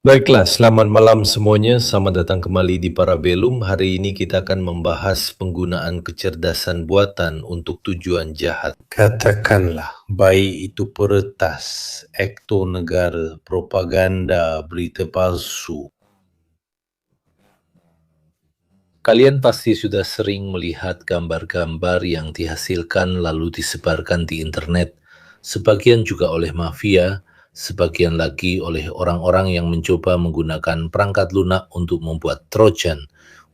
Baiklah, selamat malam semuanya. Selamat datang kembali di Parabellum. Hari ini kita akan membahas penggunaan kecerdasan buatan untuk tujuan jahat. Katakanlah, baik itu peretas, aktor negara, propaganda, berita palsu. Kalian pasti sudah sering melihat gambar-gambar yang dihasilkan lalu disebarkan di internet, sebagian juga oleh mafia, sebagian lagi oleh orang-orang yang mencoba menggunakan perangkat lunak untuk membuat trojan,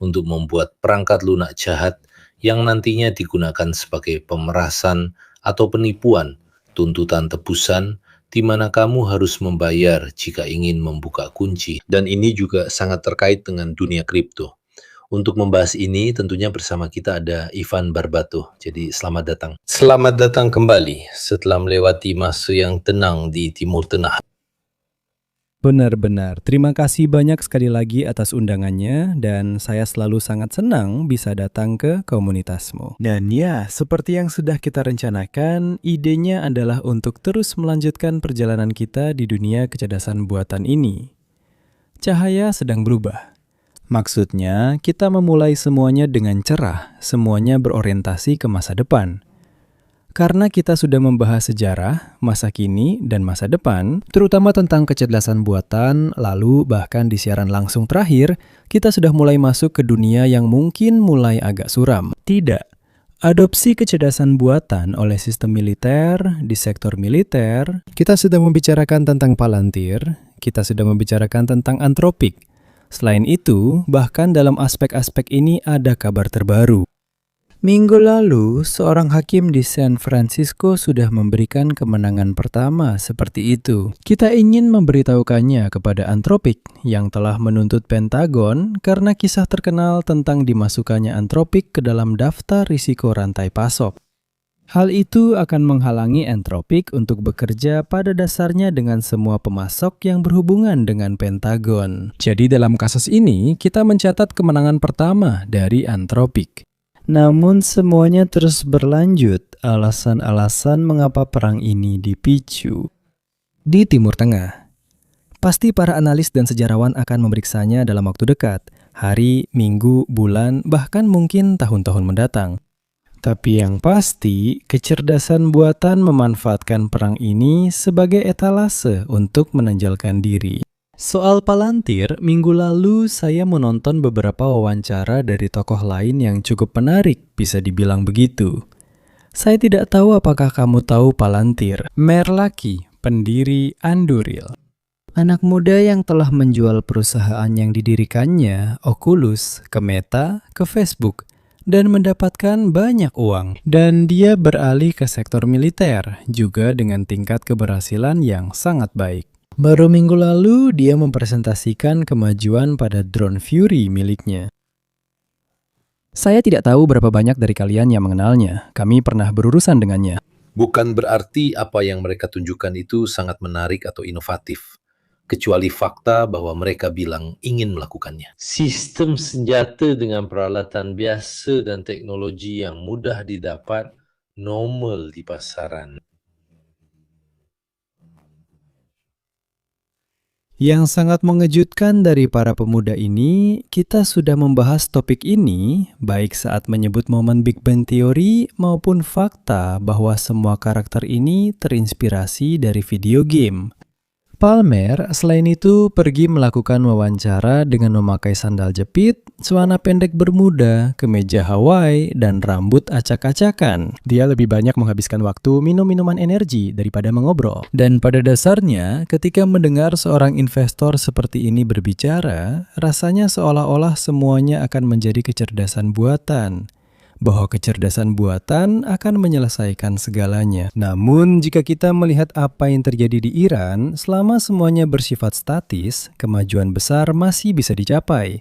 untuk membuat perangkat lunak jahat yang nantinya digunakan sebagai pemerasan atau penipuan, tuntutan tebusan, di mana kamu harus membayar jika ingin membuka kunci. Dan ini juga sangat terkait dengan dunia kripto. Untuk membahas ini tentunya bersama kita ada Ivan Barbato. Jadi selamat datang. Selamat datang kembali setelah melewati masa yang tenang di Timur Tengah. Benar-benar. Terima kasih banyak sekali lagi atas undangannya dan saya selalu sangat senang bisa datang ke komunitasmu. Dan ya, seperti yang sudah kita rencanakan, idenya adalah untuk terus melanjutkan perjalanan kita di dunia kecerdasan buatan ini. Cahaya sedang berubah. Maksudnya, kita memulai semuanya dengan cerah, semuanya berorientasi ke masa depan. Karena kita sudah membahas sejarah, masa kini, dan masa depan, terutama tentang kecerdasan buatan, lalu bahkan di siaran langsung terakhir, kita sudah mulai masuk ke dunia yang mungkin mulai agak suram. Tidak. Adopsi kecerdasan buatan oleh sistem militer, di sektor militer, kita sudah membicarakan tentang Palantir, kita sudah membicarakan tentang Anthropic. Selain itu, bahkan dalam aspek-aspek ini ada kabar terbaru. Minggu lalu, seorang hakim di San Francisco sudah memberikan kemenangan pertama seperti itu. Kita ingin memberitahukannya kepada Anthropic yang telah menuntut Pentagon karena kisah terkenal tentang dimasukkannya Anthropic ke dalam daftar risiko rantai pasok. Hal itu akan menghalangi Anthropic untuk bekerja pada dasarnya dengan semua pemasok yang berhubungan dengan Pentagon. Jadi dalam kasus ini, kita mencatat kemenangan pertama dari Anthropic. Namun semuanya terus berlanjut, alasan-alasan mengapa perang ini dipicu. Di Timur Tengah, pasti para analis dan sejarawan akan memeriksanya dalam waktu dekat, hari, minggu, bulan, bahkan mungkin tahun-tahun mendatang. Tapi yang pasti, kecerdasan buatan memanfaatkan perang ini sebagai etalase untuk menonjolkan diri. Soal Palantir, minggu lalu saya menonton beberapa wawancara dari tokoh lain yang cukup menarik, bisa dibilang begitu. Saya tidak tahu apakah kamu tahu Palantir, Merlaki, pendiri Anduril. Anak muda yang telah menjual perusahaan yang didirikannya, Oculus, ke Meta, ke Facebook, dan mendapatkan banyak uang. Dan dia beralih ke sektor militer, juga dengan tingkat keberhasilan yang sangat baik. Baru minggu lalu, dia mempresentasikan kemajuan pada drone Fury miliknya. Saya tidak tahu berapa banyak dari kalian yang mengenalnya. Kami pernah berurusan dengannya. Bukan berarti apa yang mereka tunjukkan itu sangat menarik atau inovatif, kecuali fakta bahwa mereka bilang ingin melakukannya. Sistem senjata dengan peralatan biasa dan teknologi yang mudah didapat normal di pasaran. Yang sangat mengejutkan dari para pemuda ini, kita sudah membahas topik ini baik saat menyebut momen Big Bang Theory maupun fakta bahwa semua karakter ini terinspirasi dari video game. Palmer selain itu pergi melakukan wawancara dengan memakai sandal jepit, celana pendek bermuda, kemeja Hawaii, dan rambut acak-acakan. Dia lebih banyak menghabiskan waktu minum minuman energi daripada mengobrol. Dan pada dasarnya, ketika mendengar seorang investor seperti ini berbicara, rasanya seolah-olah semuanya akan menjadi kecerdasan buatan. Bahwa kecerdasan buatan akan menyelesaikan segalanya. Namun, jika kita melihat apa yang terjadi di Iran, selama semuanya bersifat statis, kemajuan besar masih bisa dicapai.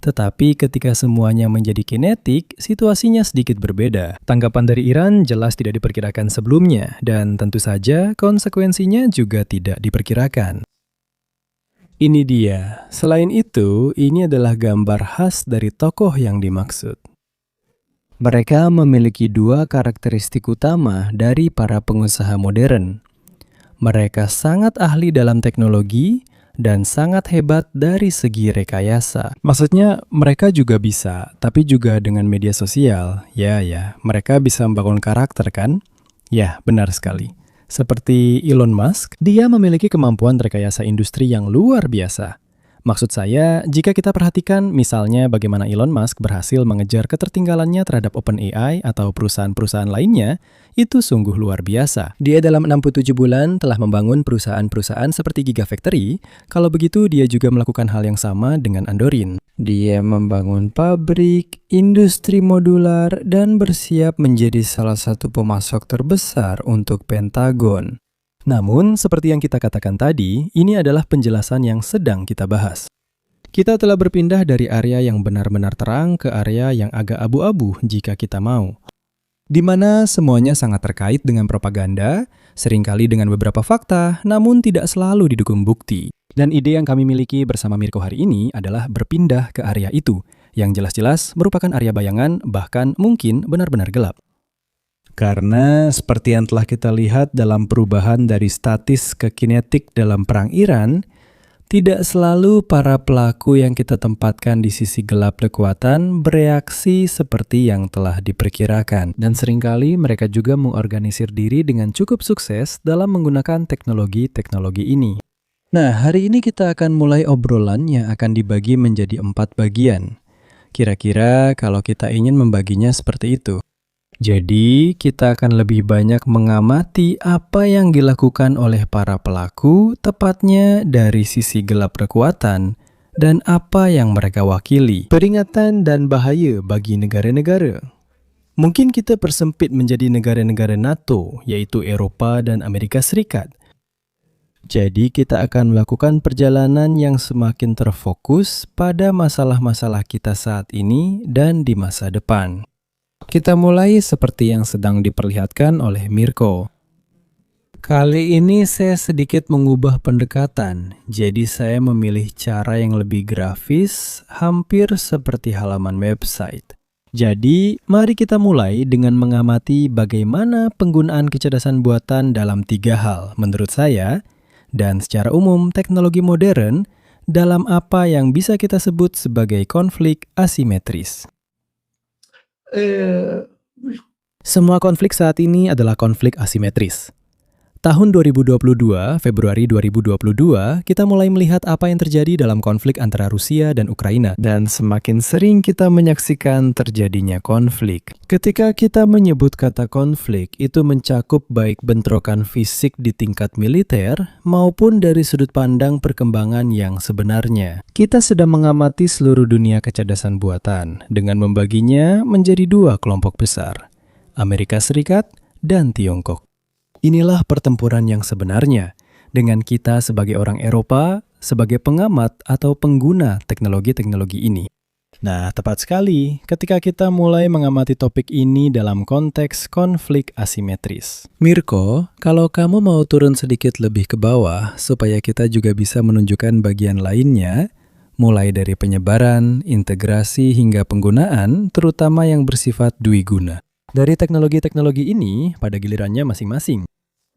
Tetapi ketika semuanya menjadi kinetik, situasinya sedikit berbeda. Tanggapan dari Iran jelas tidak diperkirakan sebelumnya, dan tentu saja konsekuensinya juga tidak diperkirakan. Ini dia. Selain itu, ini adalah gambar khas dari tokoh yang dimaksud. Mereka memiliki dua karakteristik utama dari para pengusaha modern. Mereka sangat ahli dalam teknologi dan sangat hebat dari segi rekayasa. Maksudnya mereka juga bisa, tapi juga dengan media sosial. Ya, mereka bisa membangun karakter kan? Ya, benar sekali. Seperti Elon Musk, dia memiliki kemampuan rekayasa industri yang luar biasa. Maksud saya, jika kita perhatikan misalnya bagaimana Elon Musk berhasil mengejar ketertinggalannya terhadap OpenAI atau perusahaan-perusahaan lainnya, itu sungguh luar biasa. Dia dalam 67 bulan telah membangun perusahaan-perusahaan seperti Gigafactory, kalau begitu dia juga melakukan hal yang sama dengan Andorin. Dia membangun pabrik, industri modular, dan bersiap menjadi salah satu pemasok terbesar untuk Pentagon. Namun, seperti yang kita katakan tadi, ini adalah penjelasan yang sedang kita bahas. Kita telah berpindah dari area yang benar-benar terang ke area yang agak abu-abu jika kita mau. Di mana semuanya sangat terkait dengan propaganda, seringkali dengan beberapa fakta, namun tidak selalu didukung bukti. Dan ide yang kami miliki bersama Mirko hari ini adalah berpindah ke area itu, yang jelas-jelas merupakan area bayangan, bahkan mungkin benar-benar gelap. Karena seperti yang telah kita lihat dalam perubahan dari statis ke kinetik dalam Perang Iran, tidak selalu para pelaku yang kita tempatkan di sisi gelap kekuatan bereaksi seperti yang telah diperkirakan. Dan seringkali mereka juga mengorganisir diri dengan cukup sukses dalam menggunakan teknologi-teknologi ini. Nah, hari ini kita akan mulai obrolan yang akan dibagi menjadi 4 bagian. Kira-kira kalau kita ingin membaginya seperti itu. Jadi, kita akan lebih banyak mengamati apa yang dilakukan oleh para pelaku, tepatnya dari sisi gelap kekuatan, dan apa yang mereka wakili. Peringatan dan bahaya bagi negara-negara. Mungkin kita persempit menjadi negara-negara NATO, yaitu Eropa dan Amerika Serikat. Jadi, kita akan melakukan perjalanan yang semakin terfokus pada masalah-masalah kita saat ini dan di masa depan. Kita mulai seperti yang sedang diperlihatkan oleh Mirko. Kali ini saya sedikit mengubah pendekatan, jadi saya memilih cara yang lebih grafis, hampir seperti halaman website. Jadi, mari kita mulai dengan mengamati bagaimana penggunaan kecerdasan buatan dalam 3 hal menurut saya, dan secara umum teknologi modern dalam apa yang bisa kita sebut sebagai konflik asimetris. Semua konflik saat ini adalah konflik asimetris. Tahun 2022, Februari 2022, kita mulai melihat apa yang terjadi dalam konflik antara Rusia dan Ukraina. Dan semakin sering kita menyaksikan terjadinya konflik. Ketika kita menyebut kata konflik, itu mencakup baik bentrokan fisik di tingkat militer maupun dari sudut pandang perkembangan yang sebenarnya. Kita sedang mengamati seluruh dunia kecerdasan buatan dengan membaginya menjadi 2 kelompok besar, Amerika Serikat dan Tiongkok. Inilah pertempuran yang sebenarnya, dengan kita sebagai orang Eropa, sebagai pengamat atau pengguna teknologi-teknologi ini. Nah, tepat sekali ketika kita mulai mengamati topik ini dalam konteks konflik asimetris. Mirko, kalau kamu mau turun sedikit lebih ke bawah, supaya kita juga bisa menunjukkan bagian lainnya, mulai dari penyebaran, integrasi, hingga penggunaan, terutama yang bersifat dwiguna. Dari teknologi-teknologi ini pada gilirannya masing-masing.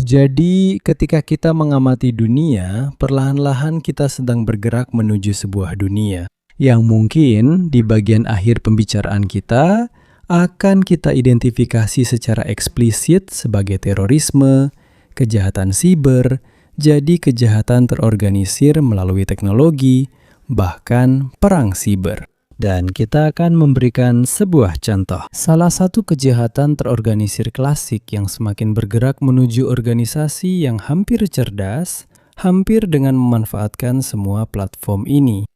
Jadi, ketika kita mengamati dunia, perlahan-lahan kita sedang bergerak menuju sebuah dunia yang mungkin di bagian akhir pembicaraan kita akan kita identifikasi secara eksplisit sebagai terorisme, kejahatan siber, jadi kejahatan terorganisir melalui teknologi, bahkan perang siber. Dan kita akan memberikan sebuah contoh. Salah satu kejahatan terorganisir klasik yang semakin bergerak menuju organisasi yang hampir cerdas, hampir dengan memanfaatkan semua platform ini.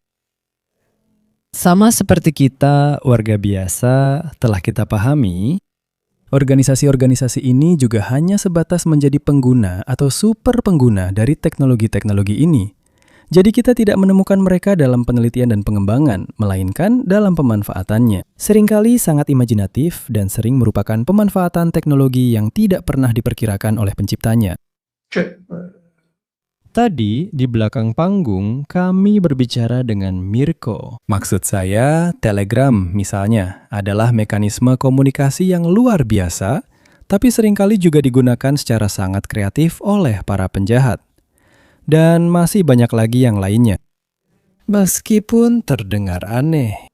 Sama seperti kita, warga biasa, telah kita pahami, organisasi-organisasi ini juga hanya sebatas menjadi pengguna atau super pengguna dari teknologi-teknologi ini. Jadi kita tidak menemukan mereka dalam penelitian dan pengembangan, melainkan dalam pemanfaatannya. Seringkali sangat imajinatif dan sering merupakan pemanfaatan teknologi yang tidak pernah diperkirakan oleh penciptanya. Tadi, di belakang panggung, kami berbicara dengan Mirko. Maksud saya, Telegram misalnya, adalah mekanisme komunikasi yang luar biasa, tapi seringkali juga digunakan secara sangat kreatif oleh para penjahat. dan masih banyak lagi yang lainnya. Meskipun terdengar aneh,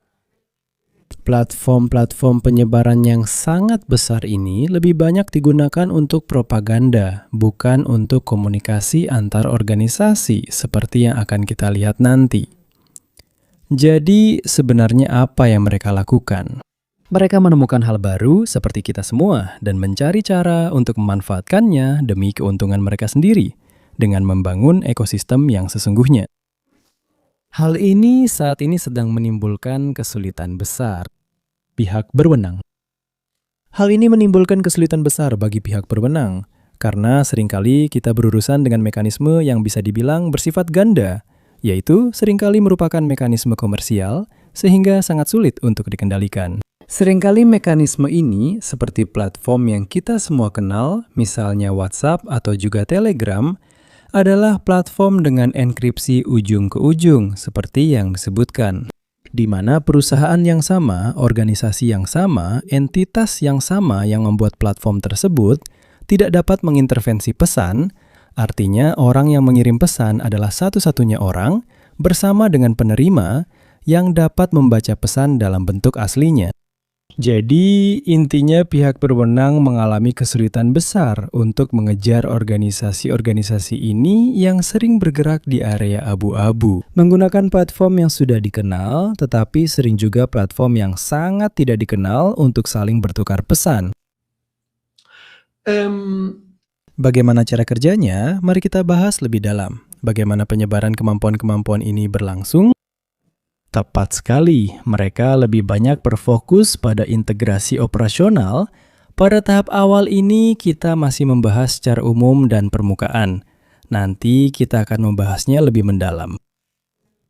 platform-platform penyebaran yang sangat besar ini lebih banyak digunakan untuk propaganda, bukan untuk komunikasi antar organisasi seperti yang akan kita lihat nanti. Jadi, sebenarnya apa yang mereka lakukan? Mereka menemukan hal baru seperti kita semua dan mencari cara untuk memanfaatkannya demi keuntungan mereka sendiri dengan membangun ekosistem yang sesungguhnya. Hal ini saat ini sedang menimbulkan kesulitan besar. Pihak berwenang. Hal ini menimbulkan kesulitan besar bagi pihak berwenang, karena seringkali kita berurusan dengan mekanisme yang bisa dibilang bersifat ganda, yaitu seringkali merupakan mekanisme komersial, sehingga sangat sulit untuk dikendalikan. Seringkali mekanisme ini, seperti platform yang kita semua kenal, misalnya WhatsApp atau juga Telegram, adalah platform dengan enkripsi ujung ke ujung, seperti yang disebutkan, di mana perusahaan yang sama, organisasi yang sama, entitas yang sama yang membuat platform tersebut tidak dapat mengintervensi pesan. Artinya orang yang mengirim pesan adalah satu-satunya orang bersama dengan penerima yang dapat membaca pesan dalam bentuk aslinya. Jadi, intinya pihak berwenang mengalami kesulitan besar untuk mengejar organisasi-organisasi ini yang sering bergerak di area abu-abu. Menggunakan platform yang sudah dikenal, tetapi sering juga platform yang sangat tidak dikenal untuk saling bertukar pesan. Bagaimana cara kerjanya? Mari kita bahas lebih dalam. Bagaimana penyebaran kemampuan-kemampuan ini berlangsung? Tepat sekali, mereka lebih banyak berfokus pada integrasi operasional. Pada tahap awal ini kita masih membahas secara umum dan permukaan. Nanti kita akan membahasnya lebih mendalam.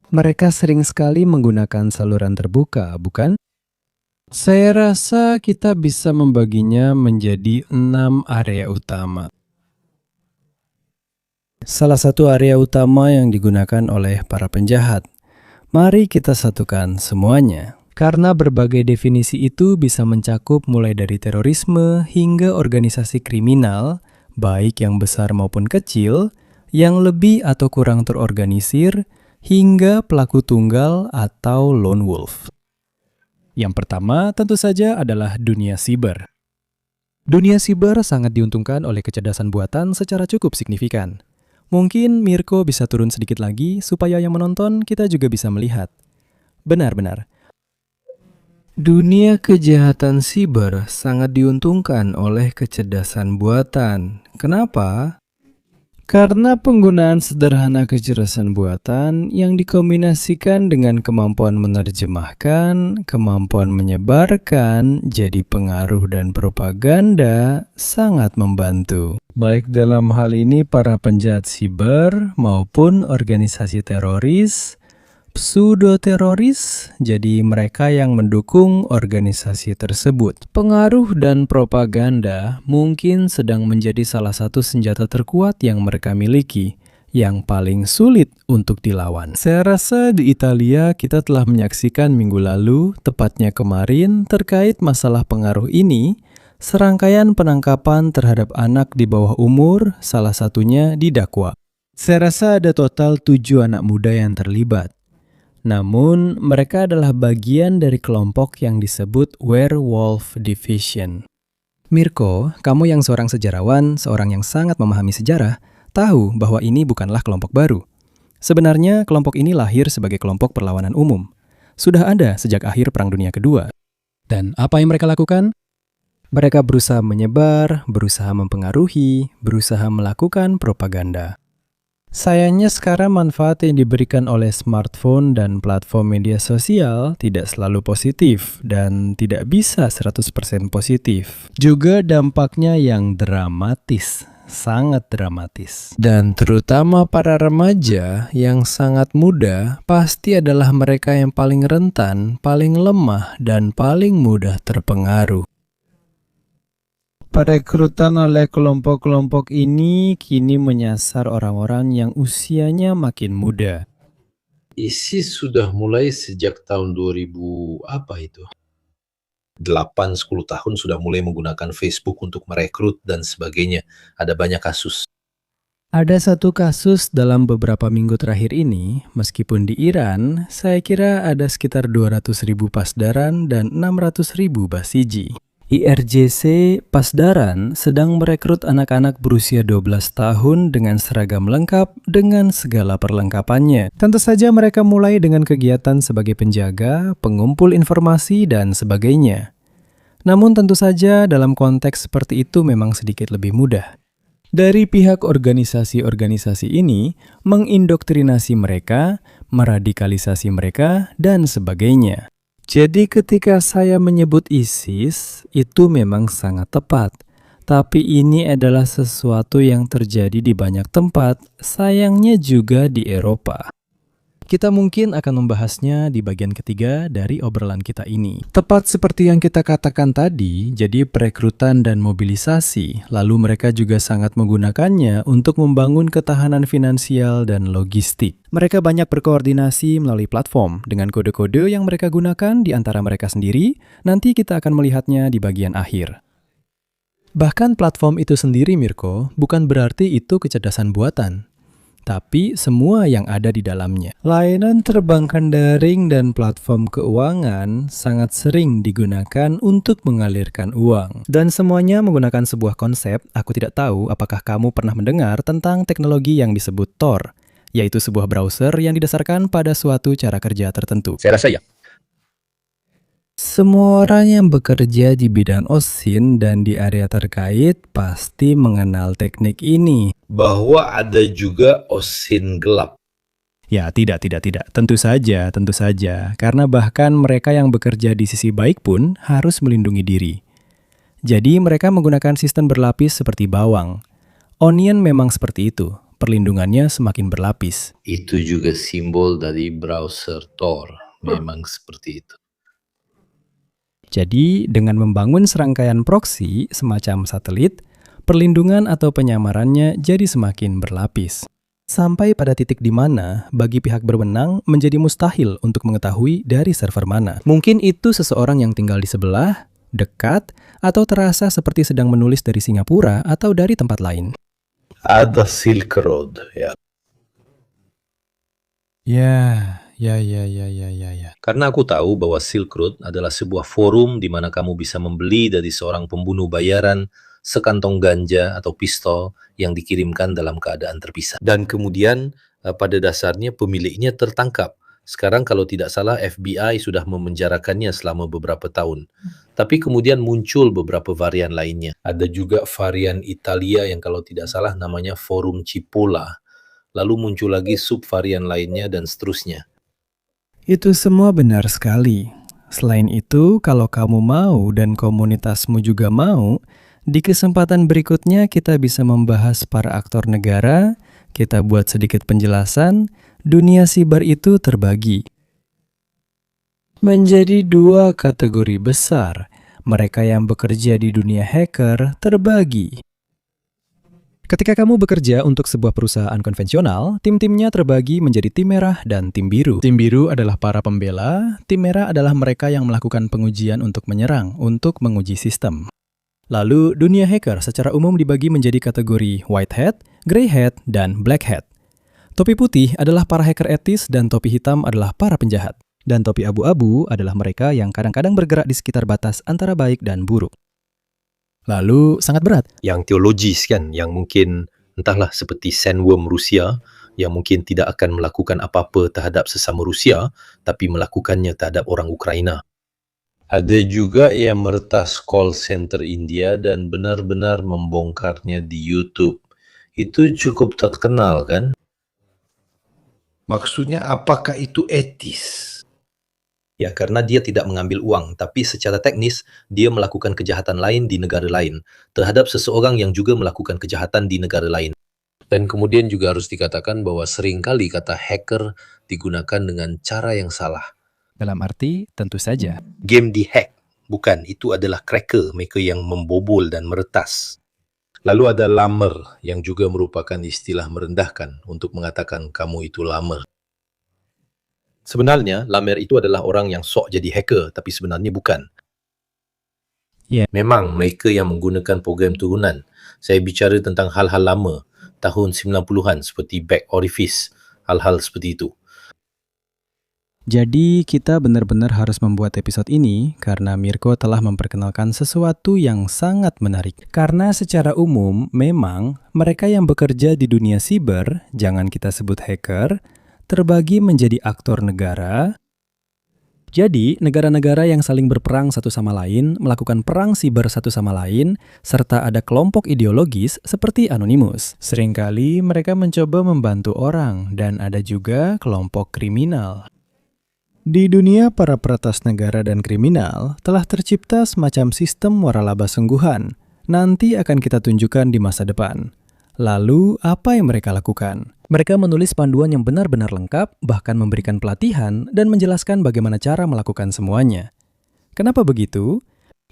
Mereka sering sekali menggunakan saluran terbuka, bukan? Saya rasa kita bisa membaginya menjadi 6 area utama. Salah satu area utama yang digunakan oleh para penjahat. Mari kita satukan semuanya. Karena berbagai definisi itu bisa mencakup mulai dari terorisme hingga organisasi kriminal, baik yang besar maupun kecil, yang lebih atau kurang terorganisir, hingga pelaku tunggal atau lone wolf. Yang pertama tentu saja adalah dunia siber. Dunia siber sangat diuntungkan oleh kecerdasan buatan secara cukup signifikan. Mungkin Mirko bisa turun sedikit lagi supaya yang menonton kita juga bisa melihat. Benar-benar. Dunia kejahatan siber sangat diuntungkan oleh kecerdasan buatan. Kenapa? Karena penggunaan sederhana kecerdasan buatan yang dikombinasikan dengan kemampuan menerjemahkan, kemampuan menyebarkan, jadi pengaruh dan propaganda sangat membantu. Baik dalam hal ini para penjahat siber maupun organisasi teroris, pseudo-teroris, jadi mereka yang mendukung organisasi tersebut. Pengaruh dan propaganda mungkin sedang menjadi salah satu senjata terkuat yang mereka miliki, yang paling sulit untuk dilawan. Saya rasa di Italia kita telah menyaksikan minggu lalu, tepatnya kemarin, terkait masalah pengaruh ini, serangkaian penangkapan terhadap anak di bawah umur, salah satunya didakwa. Saya rasa ada total 7 anak muda yang terlibat. Namun, mereka adalah bagian dari kelompok yang disebut Werewolf Division. Mirko, kamu yang seorang sejarawan, seorang yang sangat memahami sejarah, tahu bahwa ini bukanlah kelompok baru. Sebenarnya, kelompok ini lahir sebagai kelompok perlawanan umum. Sudah ada sejak akhir Perang Dunia Kedua. Dan apa yang mereka lakukan? Mereka berusaha menyebar, berusaha mempengaruhi, berusaha melakukan propaganda. Sayangnya sekarang manfaat yang diberikan oleh smartphone dan platform media sosial tidak selalu positif dan tidak bisa 100% positif. Juga dampaknya yang dramatis, sangat dramatis. Dan terutama para remaja yang sangat muda pasti adalah mereka yang paling rentan, paling lemah, dan paling mudah terpengaruh. Perekrutan oleh kelompok-kelompok ini kini menyasar orang-orang yang usianya makin muda. ISIS sudah mulai sejak tahun 2000 apa itu? 8-10 tahun sudah mulai menggunakan Facebook untuk merekrut dan sebagainya. Ada banyak kasus. Ada satu kasus dalam beberapa minggu terakhir ini, meskipun di Iran, saya kira ada sekitar 200.000 pasdaran dan 600.000 basiji. IRJC Pasdaran sedang merekrut anak-anak berusia 12 tahun dengan seragam lengkap dengan segala perlengkapannya. Tentu saja mereka mulai dengan kegiatan sebagai penjaga, pengumpul informasi, dan sebagainya. Namun tentu saja dalam konteks seperti itu memang sedikit lebih mudah. Dari pihak organisasi-organisasi ini mengindoktrinasi mereka, meradikalisasi mereka, dan sebagainya. Jadi ketika saya menyebut ISIS, itu memang sangat tepat. Tapi ini adalah sesuatu yang terjadi di banyak tempat, sayangnya juga di Eropa. Kita mungkin akan membahasnya di bagian ketiga dari obrolan kita ini. Tepat seperti yang kita katakan tadi, jadi perekrutan dan mobilisasi, lalu mereka juga sangat menggunakannya untuk membangun ketahanan finansial dan logistik. Mereka banyak berkoordinasi melalui platform dengan kode-kode yang mereka gunakan di antara mereka sendiri. Nanti kita akan melihatnya di bagian akhir. Bahkan platform itu sendiri, Mirko, bukan berarti itu kecerdasan buatan, tapi semua yang ada di dalamnya. Layanan perbankan daring dan platform keuangan sangat sering digunakan untuk mengalirkan uang. Dan semuanya menggunakan sebuah konsep. Aku tidak tahu apakah kamu pernah mendengar tentang teknologi yang disebut Tor, yaitu sebuah browser yang didasarkan pada suatu cara kerja tertentu. Saya rasa ya. Semua orang yang bekerja di bidang OSINT dan di area terkait pasti mengenal teknik ini. Bahwa ada juga OSINT gelap. Ya, tidak. Tentu saja. Karena bahkan mereka yang bekerja di sisi baik pun harus melindungi diri. Jadi mereka menggunakan sistem berlapis seperti bawang. Onion memang seperti itu. Perlindungannya semakin berlapis. Itu juga simbol dari browser Tor. Memang seperti itu. Jadi, dengan membangun serangkaian proksi semacam satelit, perlindungan atau penyamarannya jadi semakin berlapis. Sampai pada titik di mana bagi pihak berwenang menjadi mustahil untuk mengetahui dari server mana. Mungkin itu seseorang yang tinggal di sebelah, dekat, atau terasa seperti sedang menulis dari Singapura atau dari tempat lain. Ada Silk Road, ya. Ya. Karena aku tahu bahwa Silk Road adalah sebuah forum di mana kamu bisa membeli dari seorang pembunuh bayaran sekantong ganja atau pistol yang dikirimkan dalam keadaan terpisah. Dan kemudian pada dasarnya pemiliknya tertangkap. Sekarang kalau tidak salah FBI sudah memenjarakannya selama beberapa tahun. Tapi kemudian muncul beberapa varian lainnya. Ada juga varian Italia yang kalau tidak salah namanya Forum Cipolla. Lalu muncul lagi subvarian lainnya dan seterusnya. Itu semua benar sekali. Selain itu, kalau kamu mau dan komunitasmu juga mau, di kesempatan berikutnya kita bisa membahas para aktor negara, kita buat sedikit penjelasan, dunia siber itu terbagi menjadi dua kategori besar. Mereka yang bekerja di dunia hacker terbagi. Ketika kamu bekerja untuk sebuah perusahaan konvensional, tim-timnya terbagi menjadi tim merah dan tim biru. Tim biru adalah para pembela, tim merah adalah mereka yang melakukan pengujian untuk menyerang, untuk menguji sistem. Lalu, dunia hacker secara umum dibagi menjadi kategori white hat, grey hat, dan black hat. Topi putih adalah para hacker etis dan topi hitam adalah para penjahat. Dan topi abu-abu adalah mereka yang kadang-kadang bergerak di sekitar batas antara baik dan buruk. Lalu sangat berat. Yang teologis kan, yang mungkin entahlah seperti sandworm Rusia, yang mungkin tidak akan melakukan apa-apa terhadap sesama Rusia, tapi melakukannya terhadap orang Ukraina. Ada juga yang meretas call center India dan benar-benar membongkarnya di YouTube. Itu cukup terkenal kan? Maksudnya apakah itu etis? Ya, karena dia tidak mengambil uang, tapi secara teknis dia melakukan kejahatan lain di negara lain terhadap seseorang yang juga melakukan kejahatan di negara lain. Dan kemudian juga harus dikatakan bahwa seringkali kata hacker digunakan dengan cara yang salah. Dalam arti, tentu saja. Game dihack, bukan, itu adalah cracker, mereka yang membobol dan meretas. Lalu ada lamer, yang juga merupakan istilah merendahkan untuk mengatakan kamu itu lamer. Sebenarnya, lamer itu adalah orang yang sok jadi hacker, tapi sebenarnya bukan. Ya. Memang mereka yang menggunakan program turunan. Saya bicara tentang hal-hal lama. tahun 90-an seperti Back Orifice, hal-hal seperti itu. Jadi kita benar-benar harus membuat episode ini karena Mirko telah memperkenalkan sesuatu yang sangat menarik. Karena secara umum memang mereka yang bekerja di dunia siber, jangan kita sebut hacker, terbagi menjadi aktor negara. Jadi, negara-negara yang saling berperang satu sama lain, melakukan perang siber satu sama lain, serta ada kelompok ideologis seperti Anonymous. Seringkali mereka mencoba membantu orang, dan ada juga kelompok kriminal. Di dunia para peretas negara dan kriminal, telah tercipta semacam sistem waralaba sungguhan. Nanti akan kita tunjukkan di masa depan. Lalu, apa yang mereka lakukan? Mereka menulis panduan yang benar-benar lengkap, bahkan memberikan pelatihan dan menjelaskan bagaimana cara melakukan semuanya. Kenapa begitu?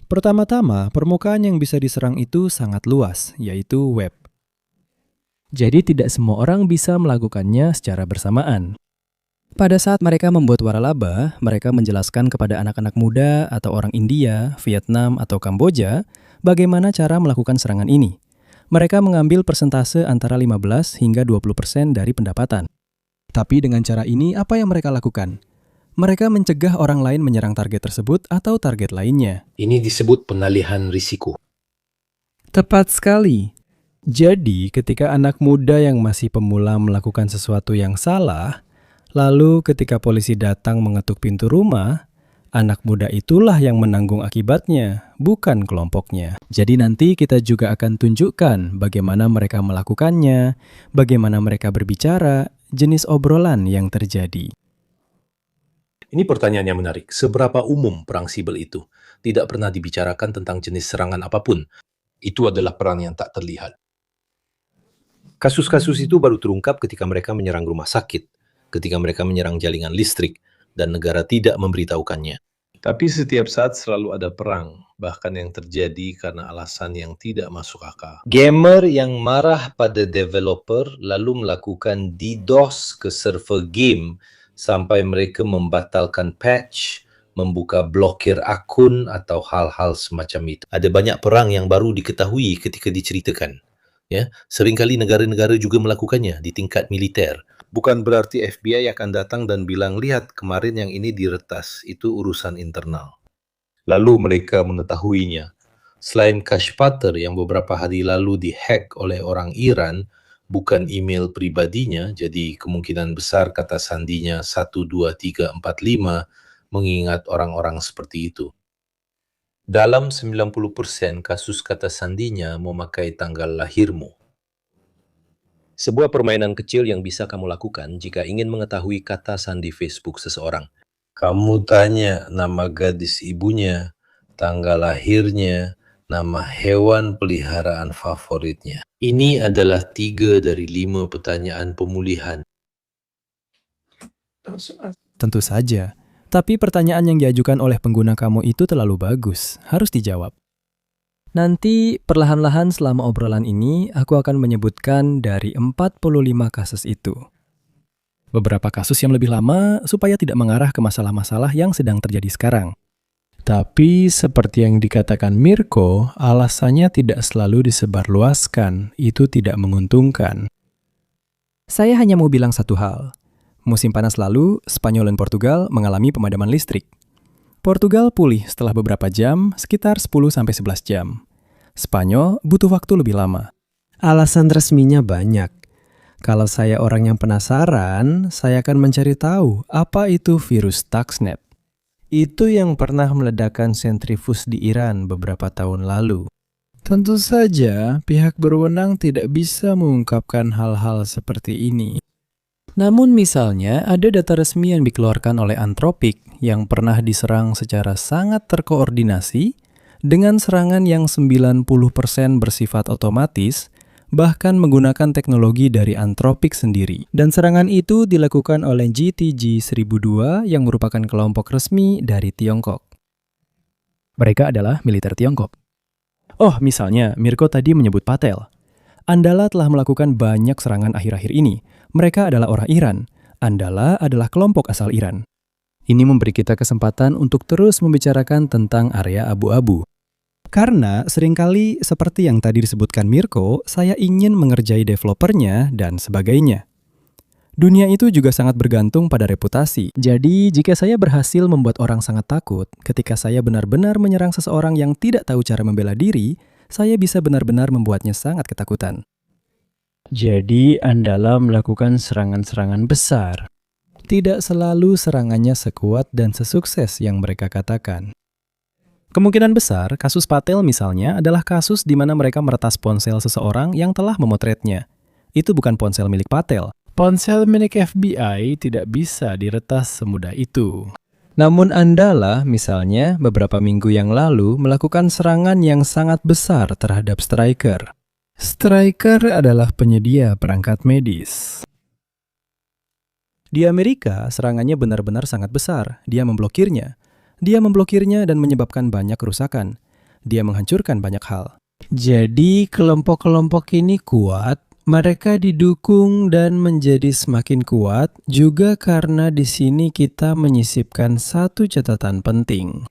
Pertama-tama, permukaan yang bisa diserang itu sangat luas, yaitu web. Jadi tidak semua orang bisa melakukannya secara bersamaan. Pada saat mereka membuat waralaba, mereka menjelaskan kepada anak-anak muda atau orang India, Vietnam, atau Kamboja bagaimana cara melakukan serangan ini. Mereka mengambil persentase antara 15 hingga 20% dari pendapatan. Tapi dengan cara ini, apa yang mereka lakukan? Mereka mencegah orang lain menyerang target tersebut atau target lainnya. Ini disebut pengalihan risiko. Tepat sekali. Jadi, ketika anak muda yang masih pemula melakukan sesuatu yang salah, lalu ketika polisi datang mengetuk pintu rumah, anak muda itulah yang menanggung akibatnya, bukan kelompoknya. Jadi nanti kita juga akan tunjukkan bagaimana mereka melakukannya, bagaimana mereka berbicara, jenis obrolan yang terjadi. Ini pertanyaan yang menarik. Seberapa umum perang siber itu? Tidak pernah dibicarakan tentang jenis serangan apapun. Itu adalah perang yang tak terlihat. Kasus-kasus itu baru terungkap ketika mereka menyerang rumah sakit, ketika mereka menyerang jaringan listrik, dan negara tidak memberitahukannya. Tapi setiap saat selalu ada perang, bahkan yang terjadi karena alasan yang tidak masuk akal. Gamer yang marah pada developer lalu melakukan DDoS ke server game sampai mereka membatalkan patch, membuka blokir akun atau hal-hal semacam itu. Ada banyak perang yang baru diketahui ketika diceritakan. Ya, seringkali negara-negara juga melakukannya di tingkat militer. Bukan berarti FBI akan datang dan bilang, lihat kemarin yang ini diretas, itu urusan internal. Lalu mereka mengetahuinya. Selain Kashpater yang beberapa hari lalu dihack oleh orang Iran, bukan email pribadinya, jadi kemungkinan besar kata sandinya 12345 mengingat orang-orang seperti itu. Dalam 90% kasus kata sandinya memakai tanggal lahirmu. Sebuah permainan kecil yang bisa kamu lakukan jika ingin mengetahui kata sandi Facebook seseorang. Kamu tanya nama gadis ibunya, tanggal lahirnya, nama hewan peliharaan favoritnya. Ini adalah 3 dari 5 pertanyaan pemulihan. Tentu saja. Tapi pertanyaan yang diajukan oleh pengguna kamu itu terlalu bagus, harus dijawab. Nanti perlahan-lahan selama obrolan ini, aku akan menyebutkan dari 45 kasus itu. Beberapa kasus yang lebih lama supaya tidak mengarah ke masalah-masalah yang sedang terjadi sekarang. Tapi seperti yang dikatakan Mirko, alasannya tidak selalu disebarluaskan, itu tidak menguntungkan. Saya hanya mau bilang satu hal. Musim panas lalu, Spanyol dan Portugal mengalami pemadaman listrik. Portugal pulih setelah beberapa jam, sekitar 10-11 jam. Spanyol butuh waktu lebih lama. Alasan resminya banyak. Kalau saya orang yang penasaran, saya akan mencari tahu apa itu virus Stuxnet. Itu yang pernah meledakkan sentrifus di Iran beberapa tahun lalu. Tentu saja, pihak berwenang tidak bisa mengungkapkan hal-hal seperti ini. Namun misalnya ada data resmi yang dikeluarkan oleh Anthropic yang pernah diserang secara sangat terkoordinasi dengan serangan yang 90% bersifat otomatis, bahkan menggunakan teknologi dari Anthropic sendiri. Dan serangan itu dilakukan oleh GTG 1002 yang merupakan kelompok resmi dari Tiongkok. Mereka adalah militer Tiongkok. Oh, misalnya Mirko tadi menyebut Patel. Andala telah melakukan banyak serangan akhir-akhir ini. Mereka adalah orang Iran. Andala adalah kelompok asal Iran. Ini memberi kita kesempatan untuk terus membicarakan tentang area abu-abu. Karena seringkali seperti yang tadi disebutkan Mirko, saya ingin mengerjai developernya dan sebagainya. Dunia itu juga sangat bergantung pada reputasi. Jadi, jika saya berhasil membuat orang sangat takut, ketika saya benar-benar menyerang seseorang yang tidak tahu cara membela diri, saya bisa benar-benar membuatnya sangat ketakutan. Jadi, Anda melakukan serangan-serangan besar. Tidak selalu serangannya sekuat dan sesukses yang mereka katakan. Kemungkinan besar, kasus Patel misalnya adalah kasus di mana mereka meretas ponsel seseorang yang telah memotretnya. Itu bukan ponsel milik Patel. Ponsel milik FBI tidak bisa diretas semudah itu. Namun Anda misalnya, beberapa minggu yang lalu melakukan serangan yang sangat besar terhadap Stryker. Stryker adalah penyedia perangkat medis. Di Amerika, serangannya benar-benar sangat besar. Dia memblokirnya. Dia memblokirnya dan menyebabkan banyak kerusakan. Dia menghancurkan banyak hal. Jadi kelompok-kelompok ini kuat, mereka didukung dan menjadi semakin kuat juga karena di sini kita menyisipkan satu catatan penting.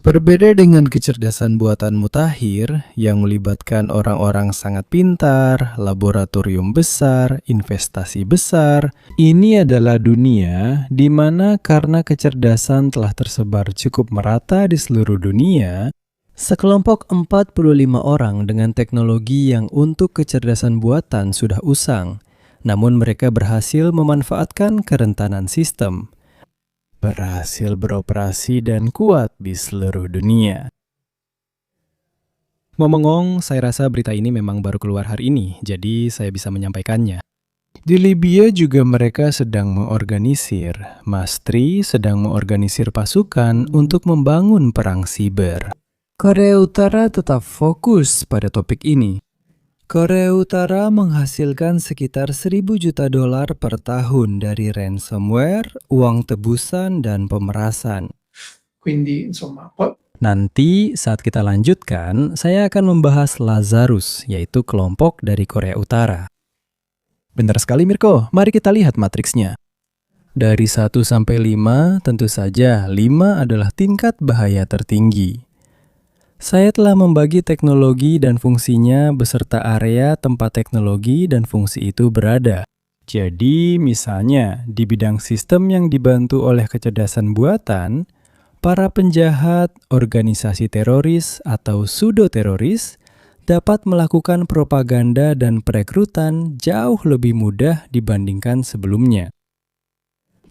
Berbeda dengan kecerdasan buatan mutakhir yang melibatkan orang-orang sangat pintar, laboratorium besar, investasi besar, ini adalah dunia di mana karena kecerdasan telah tersebar cukup merata di seluruh dunia, sekelompok 45 orang dengan teknologi yang untuk kecerdasan buatan sudah usang, namun mereka berhasil memanfaatkan kerentanan sistem. Berhasil beroperasi dan kuat di seluruh dunia. Ngomong-ngomong, saya rasa berita ini memang baru keluar hari ini, jadi saya bisa menyampaikannya. Di Libya juga mereka sedang mengorganisir. Mas Tri sedang mengorganisir pasukan untuk membangun perang siber. Korea Utara tetap fokus pada topik ini. Korea Utara menghasilkan sekitar 1.000 juta dolar per tahun dari ransomware, uang tebusan, dan pemerasan. Quindi, insomma, Nanti saat kita lanjutkan, saya akan membahas Lazarus, yaitu kelompok dari Korea Utara. Benar sekali Mirko, mari kita lihat matriksnya. Dari 1 sampai 5, tentu saja 5 adalah tingkat bahaya tertinggi. Saya telah membagi teknologi dan fungsinya beserta area tempat teknologi dan fungsi itu berada. Jadi, misalnya, di bidang sistem yang dibantu oleh kecerdasan buatan, para penjahat, organisasi teroris, atau pseudo-teroris dapat melakukan propaganda dan perekrutan jauh lebih mudah dibandingkan sebelumnya.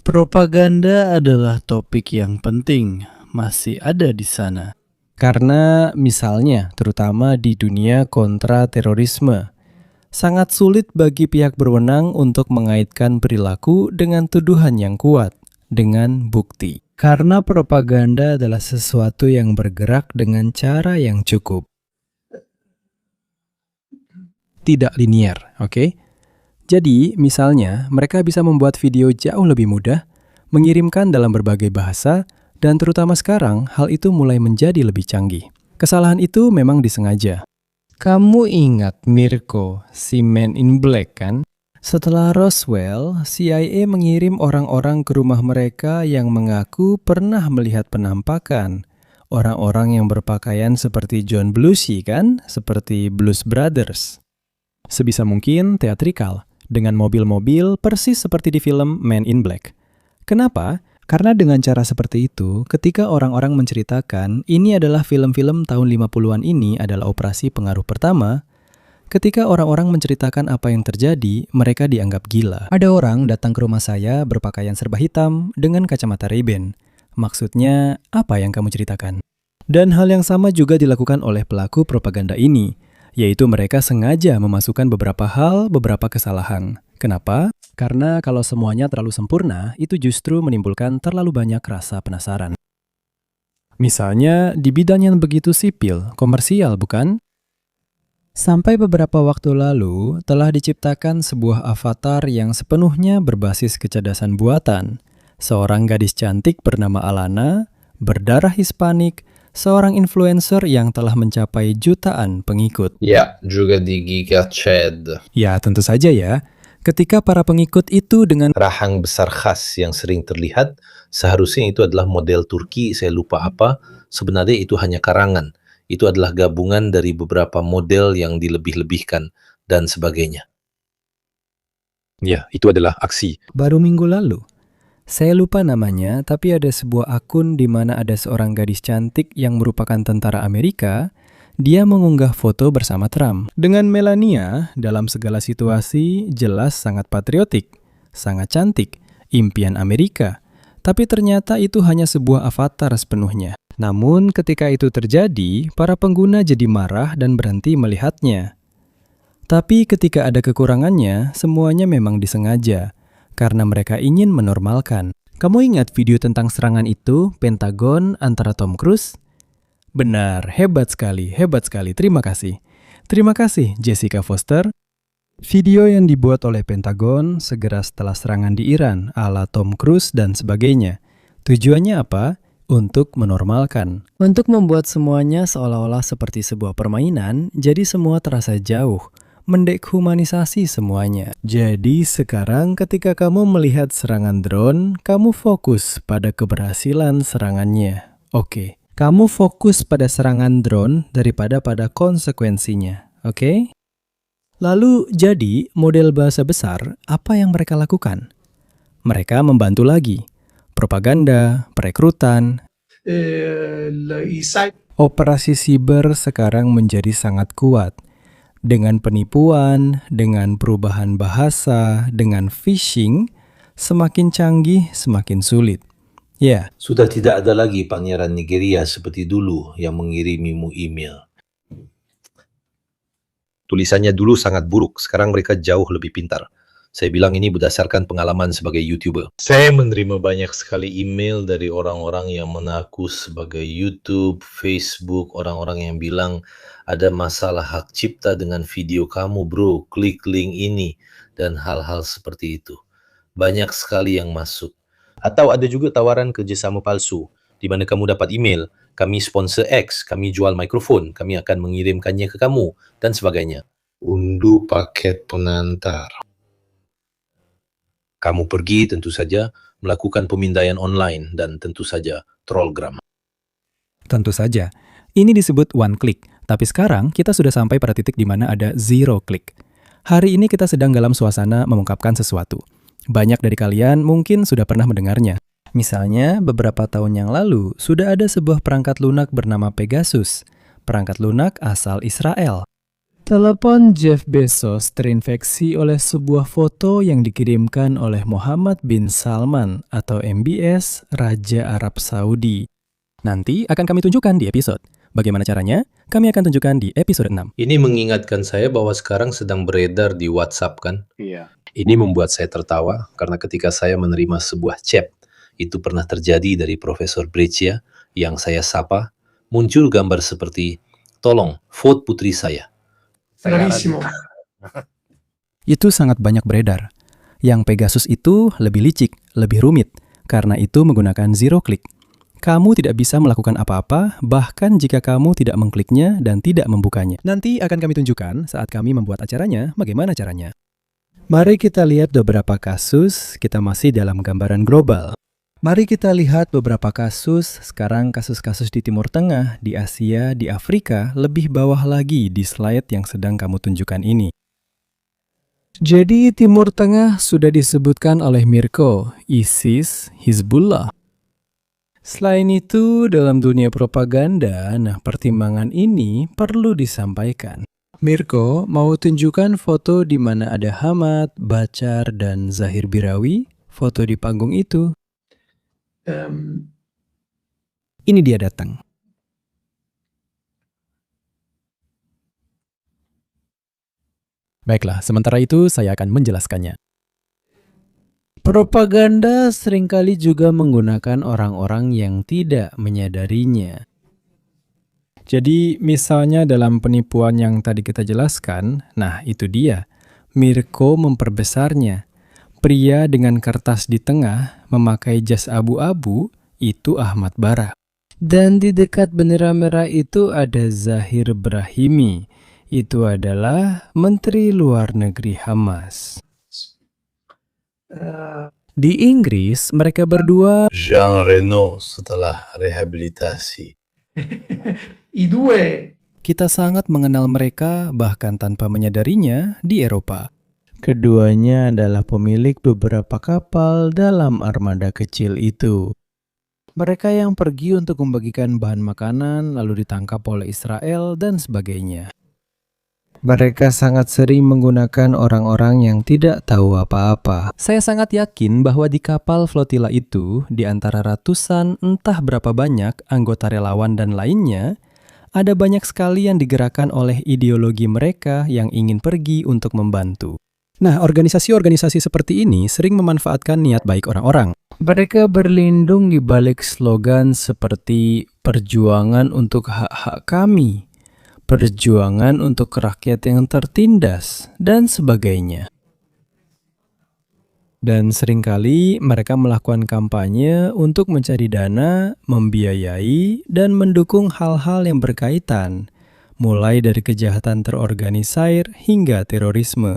Propaganda adalah topik yang penting, masih ada di sana. Karena misalnya, terutama di dunia kontra-terorisme, sangat sulit bagi pihak berwenang untuk mengaitkan perilaku dengan tuduhan yang kuat, dengan bukti. Karena propaganda adalah sesuatu yang bergerak dengan cara yang cukup. Tidak linier, oke? Jadi, misalnya, mereka bisa membuat video jauh lebih mudah, mengirimkan dalam berbagai bahasa, dan terutama sekarang, hal itu mulai menjadi lebih canggih. Kesalahan itu memang disengaja. Kamu ingat Mirko, si Man in Black kan? Setelah Roswell, CIA mengirim orang-orang ke rumah mereka yang mengaku pernah melihat penampakan. Orang-orang yang berpakaian seperti John Belushi kan? Seperti Blues Brothers. Sebisa mungkin teatrikal, dengan mobil-mobil persis seperti di film Man in Black. Kenapa? Karena dengan cara seperti itu, ketika orang-orang menceritakan ini adalah film-film tahun 50-an ini adalah operasi pengaruh pertama, ketika orang-orang menceritakan apa yang terjadi, mereka dianggap gila. Ada orang datang ke rumah saya berpakaian serba hitam dengan kacamata Ray-Ban. Maksudnya, apa yang kamu ceritakan? Dan hal yang sama juga dilakukan oleh pelaku propaganda ini, yaitu mereka sengaja memasukkan beberapa hal, beberapa kesalahan. Kenapa? Karena kalau semuanya terlalu sempurna, itu justru menimbulkan terlalu banyak rasa penasaran. Misalnya, di bidang yang begitu sipil, komersial bukan? Sampai beberapa waktu lalu, telah diciptakan sebuah avatar yang sepenuhnya berbasis kecerdasan buatan. Seorang gadis cantik bernama Alana, berdarah Hispanik, seorang influencer yang telah mencapai jutaan pengikut. Ya, juga di GigaChad. Ya, tentu saja ya. Ketika para pengikut itu dengan Rahang besar khas yang sering terlihat, seharusnya itu adalah model Turki, saya lupa apa, sebenarnya itu hanya karangan. Itu adalah gabungan dari beberapa model yang dilebih-lebihkan dan sebagainya. Ya, itu adalah aksi. Baru minggu lalu, saya lupa namanya, tapi ada sebuah akun di mana ada seorang gadis cantik yang merupakan tentara Amerika. Dia mengunggah foto bersama Trump. Dengan Melania, dalam segala situasi jelas sangat patriotik, sangat cantik, impian Amerika. Tapi ternyata itu hanya sebuah avatar sepenuhnya. Namun ketika itu terjadi, para pengguna jadi marah dan berhenti melihatnya. Tapi ketika ada kekurangannya, semuanya memang disengaja, karena mereka ingin menormalkan. Kamu ingat video tentang serangan itu, Pentagon antara Tom Cruise? Benar, hebat sekali, terima kasih. Terima kasih, Jessica Foster. Video yang dibuat oleh Pentagon segera setelah serangan di Iran ala Tom Cruise dan sebagainya. Tujuannya apa? Untuk menormalkan. Untuk membuat semuanya seolah-olah seperti sebuah permainan, jadi semua terasa jauh. Mendekhumanisasi semuanya. Jadi sekarang ketika kamu melihat serangan drone, kamu fokus pada keberhasilan serangannya. Oke, kamu fokus pada serangan drone daripada pada konsekuensinya. Oke? Lalu jadi model bahasa besar, apa yang mereka lakukan? Mereka membantu lagi. Propaganda, perekrutan. Operasi siber sekarang menjadi sangat kuat. Dengan penipuan, dengan perubahan bahasa, dengan phishing, semakin canggih, semakin sulit. Ya, Sudah tidak ada lagi pangeran Nigeria seperti dulu yang mengirimimu email. Tulisannya dulu sangat buruk, sekarang mereka jauh lebih pintar. Saya bilang ini berdasarkan pengalaman sebagai YouTuber. Saya menerima banyak sekali email dari orang-orang yang mengaku sebagai YouTube, Facebook, orang-orang yang bilang ada masalah hak cipta dengan video kamu bro, klik link ini, dan hal-hal seperti itu. Banyak sekali yang masuk. Atau ada juga tawaran kerjasama palsu, di mana kamu dapat email, kami sponsor X, kami jual mikrofon, kami akan mengirimkannya ke kamu, dan sebagainya. Unduh paket pengantar. Kamu pergi tentu saja melakukan pemindaian online dan tentu saja trollgram. tentu saja. Ini disebut one click, tapi sekarang kita sudah sampai pada titik di mana ada zero click. Hari ini kita sedang dalam suasana mengungkapkan sesuatu. Banyak dari kalian mungkin sudah pernah mendengarnya. Misalnya, beberapa tahun yang lalu sudah ada sebuah perangkat lunak bernama Pegasus. Perangkat lunak asal Israel. Telepon Jeff Bezos terinfeksi oleh sebuah foto yang dikirimkan oleh Mohammed bin Salman atau MBS, Raja Arab Saudi. Nanti akan kami tunjukkan di episode. Bagaimana caranya? Kami akan tunjukkan di episode 6. Ini mengingatkan saya bahwa sekarang sedang beredar di WhatsApp kan? Iya. Ini membuat saya tertawa karena ketika saya menerima sebuah chat, itu pernah terjadi dari Profesor Breccia yang saya sapa, muncul gambar seperti, tolong, vote putri saya. Bravissimo. Itu sangat banyak beredar. Yang Pegasus itu lebih licik, lebih rumit, karena itu menggunakan zero click. Kamu tidak bisa melakukan apa-apa, bahkan jika kamu tidak mengkliknya dan tidak membukanya. Nanti akan kami tunjukkan saat kami membuat acaranya, bagaimana caranya. Mari kita lihat beberapa kasus, kita masih dalam gambaran global. Mari kita lihat beberapa kasus, sekarang kasus-kasus di Timur Tengah, di Asia, di Afrika, lebih bawah lagi di slide yang sedang kamu tunjukkan ini. Jadi Timur Tengah sudah disebutkan oleh Mirko, ISIS, Hizbullah. Selain itu, dalam dunia propaganda, pertimbangan ini perlu disampaikan. Mirko mau tunjukkan foto di mana ada Hamad, Bachar, dan Zahir Birawi, foto di panggung itu. Ini dia datang. Baiklah, sementara itu saya akan menjelaskannya. Propaganda seringkali juga menggunakan orang-orang yang tidak menyadarinya. Jadi misalnya dalam penipuan yang tadi kita jelaskan, nah itu dia, Mirko memperbesarnya. Pria dengan kertas di tengah memakai jas abu-abu itu Ahmad Bara. Dan di dekat bendera merah itu ada Zahir Brahimi. Itu adalah Menteri Luar Negeri Hamas. Di Inggris, mereka berdua Jean Reno setelah rehabilitasi. I due Kita sangat mengenal mereka bahkan tanpa menyadarinya di Eropa. Keduanya adalah pemilik beberapa kapal dalam armada kecil itu. Mereka yang pergi untuk membagikan bahan makanan lalu ditangkap oleh Israel dan sebagainya. Mereka sangat sering menggunakan orang-orang yang tidak tahu apa-apa. Saya sangat yakin bahwa di kapal flotila itu, di antara ratusan entah berapa banyak anggota relawan dan lainnya, ada banyak sekali yang digerakkan oleh ideologi mereka yang ingin pergi untuk membantu. Nah, organisasi-organisasi seperti ini sering memanfaatkan niat baik orang-orang. Mereka berlindung di balik slogan seperti perjuangan untuk hak-hak kami, perjuangan untuk rakyat yang tertindas, dan sebagainya. Dan seringkali mereka melakukan kampanye untuk mencari dana, membiayai, dan mendukung hal-hal yang berkaitan, mulai dari kejahatan terorganisir hingga terorisme.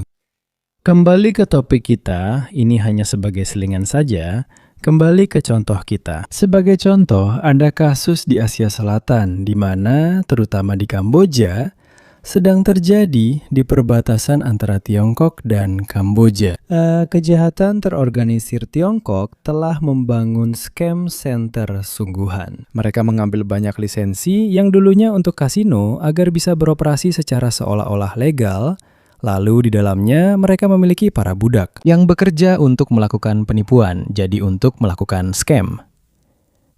Kembali ke topik kita, ini hanya sebagai selingan saja. Kembali ke contoh kita. Sebagai contoh, ada kasus di Asia Selatan, di mana, terutama di Kamboja, sedang terjadi di perbatasan antara Tiongkok dan Kamboja. Kejahatan terorganisir Tiongkok telah membangun scam center sungguhan. Mereka mengambil banyak lisensi yang dulunya untuk kasino agar bisa beroperasi secara seolah-olah legal. Lalu di dalamnya mereka memiliki para budak yang bekerja untuk melakukan penipuan, jadi untuk melakukan scam.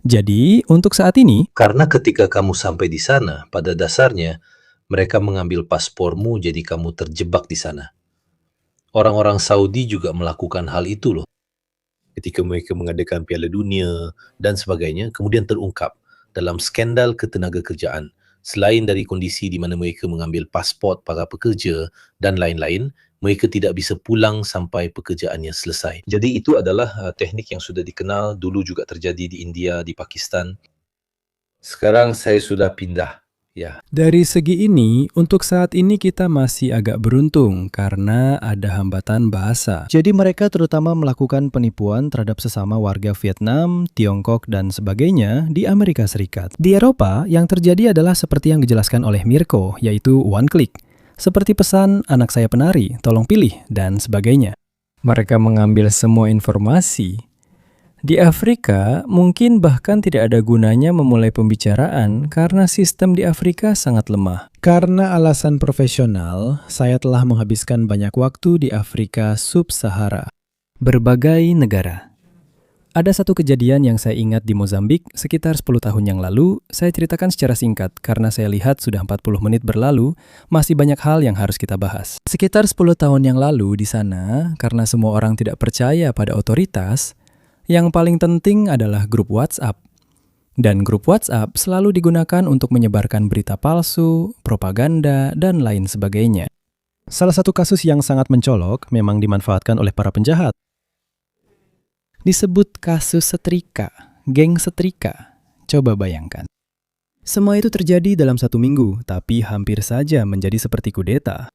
Jadi untuk saat ini, Karena ketika kamu sampai di sana, pada dasarnya mereka mengambil paspormu jadi kamu terjebak di sana. Orang-orang Saudi juga melakukan hal itu loh. Ketika mereka mengadakan Piala Dunia dan sebagainya, kemudian terungkap dalam skandal ketenagakerjaan. Selain dari kondisi di mana mereka mengambil pasport para pekerja dan lain-lain, mereka tidak bisa pulang sampai pekerjaannya selesai. Jadi itu adalah teknik yang sudah dikenal, dulu juga terjadi di India, di Pakistan. Sekarang saya sudah pindah. Ya, dari segi ini, untuk saat ini kita masih agak beruntung karena ada hambatan bahasa. Jadi mereka terutama melakukan penipuan terhadap sesama warga Vietnam, Tiongkok, dan sebagainya di Amerika Serikat. Di Eropa, yang terjadi adalah seperti yang dijelaskan oleh Mirko, yaitu one click. Seperti pesan, anak saya penari, tolong pilih, dan sebagainya. Mereka mengambil semua informasi. Di Afrika, mungkin bahkan tidak ada gunanya memulai pembicaraan karena sistem di Afrika sangat lemah. Karena alasan profesional, saya telah menghabiskan banyak waktu di Afrika Sub-Sahara. Berbagai negara. Ada satu kejadian yang saya ingat di Mozambik sekitar 10 tahun yang lalu. Saya ceritakan secara singkat karena saya lihat sudah 40 menit berlalu, masih banyak hal yang harus kita bahas. Sekitar 10 tahun yang lalu di sana, karena semua orang tidak percaya pada otoritas, yang paling penting adalah grup WhatsApp. Dan grup WhatsApp selalu digunakan untuk menyebarkan berita palsu, propaganda, dan lain sebagainya. Salah satu kasus yang sangat mencolok memang dimanfaatkan oleh para penjahat. Disebut kasus setrika, geng setrika. Coba bayangkan. Semua itu terjadi dalam 1 minggu, tapi hampir saja menjadi seperti kudeta.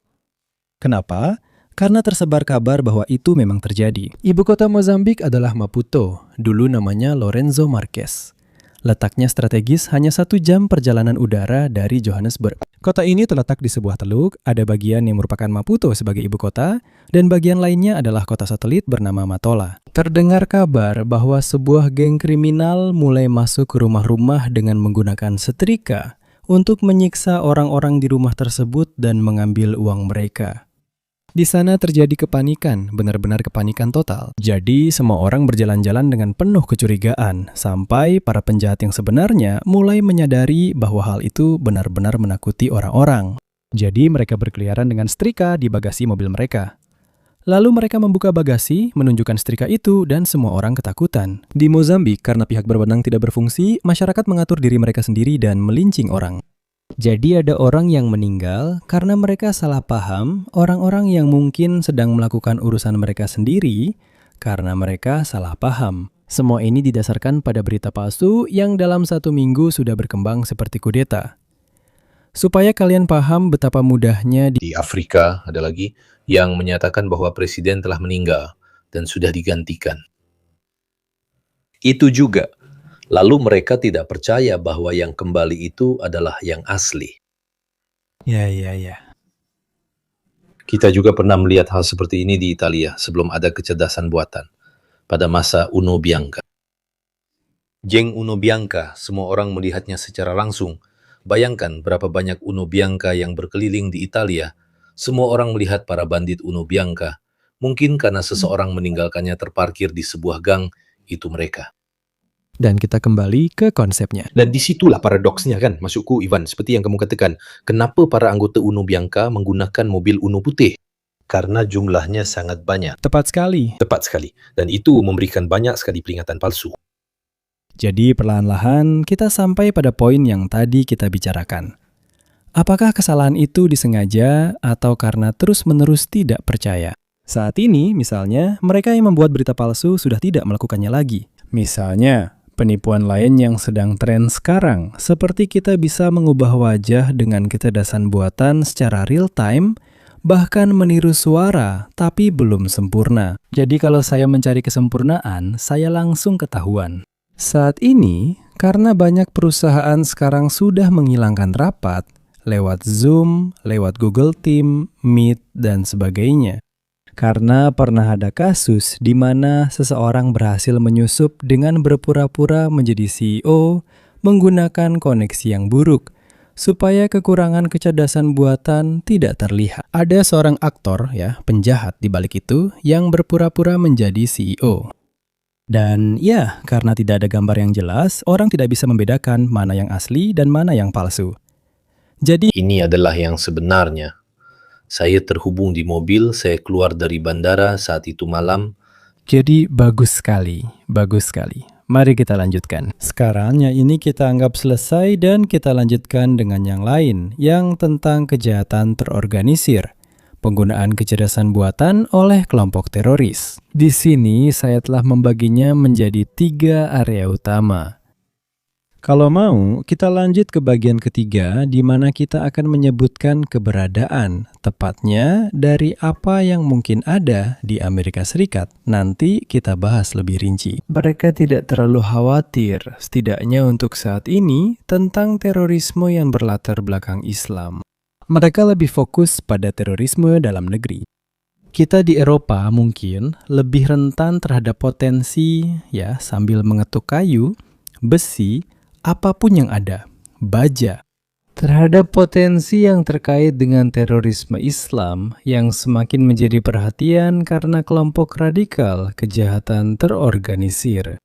Kenapa? Karena tersebar kabar bahwa itu memang terjadi. Ibu kota Mozambik adalah Maputo, dulu namanya Lourenço Marques. Letaknya strategis hanya 1 jam perjalanan udara dari Johannesburg. Kota ini terletak di sebuah teluk, ada bagian yang merupakan Maputo sebagai ibu kota, dan bagian lainnya adalah kota satelit bernama Matola. Terdengar kabar bahwa sebuah geng kriminal mulai masuk ke rumah-rumah dengan menggunakan setrika untuk menyiksa orang-orang di rumah tersebut dan mengambil uang mereka. Di sana terjadi kepanikan, benar-benar kepanikan total. Jadi semua orang berjalan-jalan dengan penuh kecurigaan, sampai para penjahat yang sebenarnya mulai menyadari bahwa hal itu benar-benar menakuti orang-orang. Jadi mereka berkeliaran dengan setrika di bagasi mobil mereka. Lalu mereka membuka bagasi, menunjukkan setrika itu, dan semua orang ketakutan. Di Mozambik, karena pihak berwenang tidak berfungsi, masyarakat mengatur diri mereka sendiri dan melincing orang. Jadi ada orang yang meninggal karena mereka salah paham, orang-orang yang mungkin sedang melakukan urusan mereka sendiri karena mereka salah paham. Semua ini didasarkan pada berita palsu yang dalam 1 minggu sudah berkembang seperti kudeta. Supaya kalian paham betapa mudahnya Di Afrika ada lagi yang menyatakan bahwa presiden telah meninggal dan sudah digantikan. Itu juga Lalu mereka tidak percaya bahwa yang kembali itu adalah yang asli. Ya. Kita juga pernah melihat hal seperti ini di Italia sebelum ada kecerdasan buatan, pada masa Uno Bianca. Jeng Uno Bianca, semua orang melihatnya secara langsung. Bayangkan berapa banyak Uno Bianca yang berkeliling di Italia. Semua orang melihat para bandit Uno Bianca. Mungkin karena seseorang meninggalkannya terparkir di sebuah gang, itu mereka. Dan kita kembali ke konsepnya. Dan disitulah paradoksnya kan, masukku Ivan, seperti yang kamu katakan. Kenapa para anggota Uno Bianca menggunakan mobil Uno putih? Karena jumlahnya sangat banyak. Tepat sekali. Tepat sekali. Dan itu memberikan banyak sekali peringatan palsu. Jadi perlahan-lahan kita sampai pada poin yang tadi kita bicarakan. Apakah kesalahan itu disengaja atau karena terus-menerus tidak percaya? Saat ini, misalnya, mereka yang membuat berita palsu sudah tidak melakukannya lagi. Misalnya, penipuan lain yang sedang tren sekarang, seperti kita bisa mengubah wajah dengan kecerdasan buatan secara real time, bahkan meniru suara, tapi belum sempurna. Jadi kalau saya mencari kesempurnaan, saya langsung ketahuan. Saat ini, karena banyak perusahaan sekarang sudah menghilangkan rapat, lewat Zoom, lewat Google Team, Meet, dan sebagainya. Karena pernah ada kasus di mana seseorang berhasil menyusup dengan berpura-pura menjadi CEO menggunakan koneksi yang buruk, supaya kekurangan kecerdasan buatan tidak terlihat. Ada seorang aktor, penjahat di balik itu, yang berpura-pura menjadi CEO. Dan ya, karena tidak ada gambar yang jelas, orang tidak bisa membedakan mana yang asli dan mana yang palsu. Jadi, Ini adalah yang sebenarnya. Saya terhubung di mobil, saya keluar dari bandara saat itu malam. Jadi bagus sekali. Mari kita lanjutkan. Sekarang yang ini kita anggap selesai dan kita lanjutkan dengan yang lain, yang tentang kejahatan terorganisir. Penggunaan kecerdasan buatan oleh kelompok teroris. Di sini saya telah membaginya menjadi 3 area utama. Kalau mau, kita lanjut ke bagian ketiga di mana kita akan menyebutkan keberadaan, tepatnya dari apa yang mungkin ada di Amerika Serikat. Nanti kita bahas lebih rinci. Mereka tidak terlalu khawatir, setidaknya untuk saat ini, tentang terorisme yang berlatar belakang Islam. Mereka lebih fokus pada terorisme dalam negeri. Kita di Eropa mungkin lebih rentan terhadap potensi, sambil mengetuk kayu, besi, apapun yang ada, baja, terhadap potensi yang terkait dengan terorisme Islam yang semakin menjadi perhatian karena kelompok radikal kejahatan terorganisir.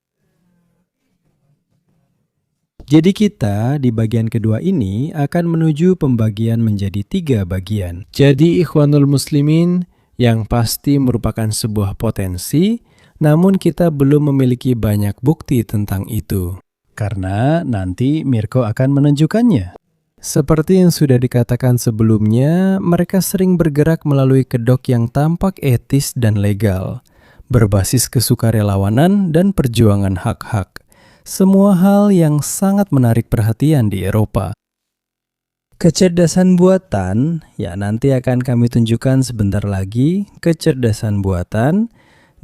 Jadi kita di bagian kedua ini akan menuju pembagian menjadi 3 bagian. Jadi Ikhwanul Muslimin yang pasti merupakan sebuah potensi, namun kita belum memiliki banyak bukti tentang itu. Karena nanti Mirko akan menunjukkannya. Seperti yang sudah dikatakan sebelumnya, mereka sering bergerak melalui kedok yang tampak etis dan legal, berbasis kesukarelawanan dan perjuangan hak-hak. Semua hal yang sangat menarik perhatian di Eropa. Kecerdasan buatan, nanti akan kami tunjukkan sebentar lagi, kecerdasan buatan,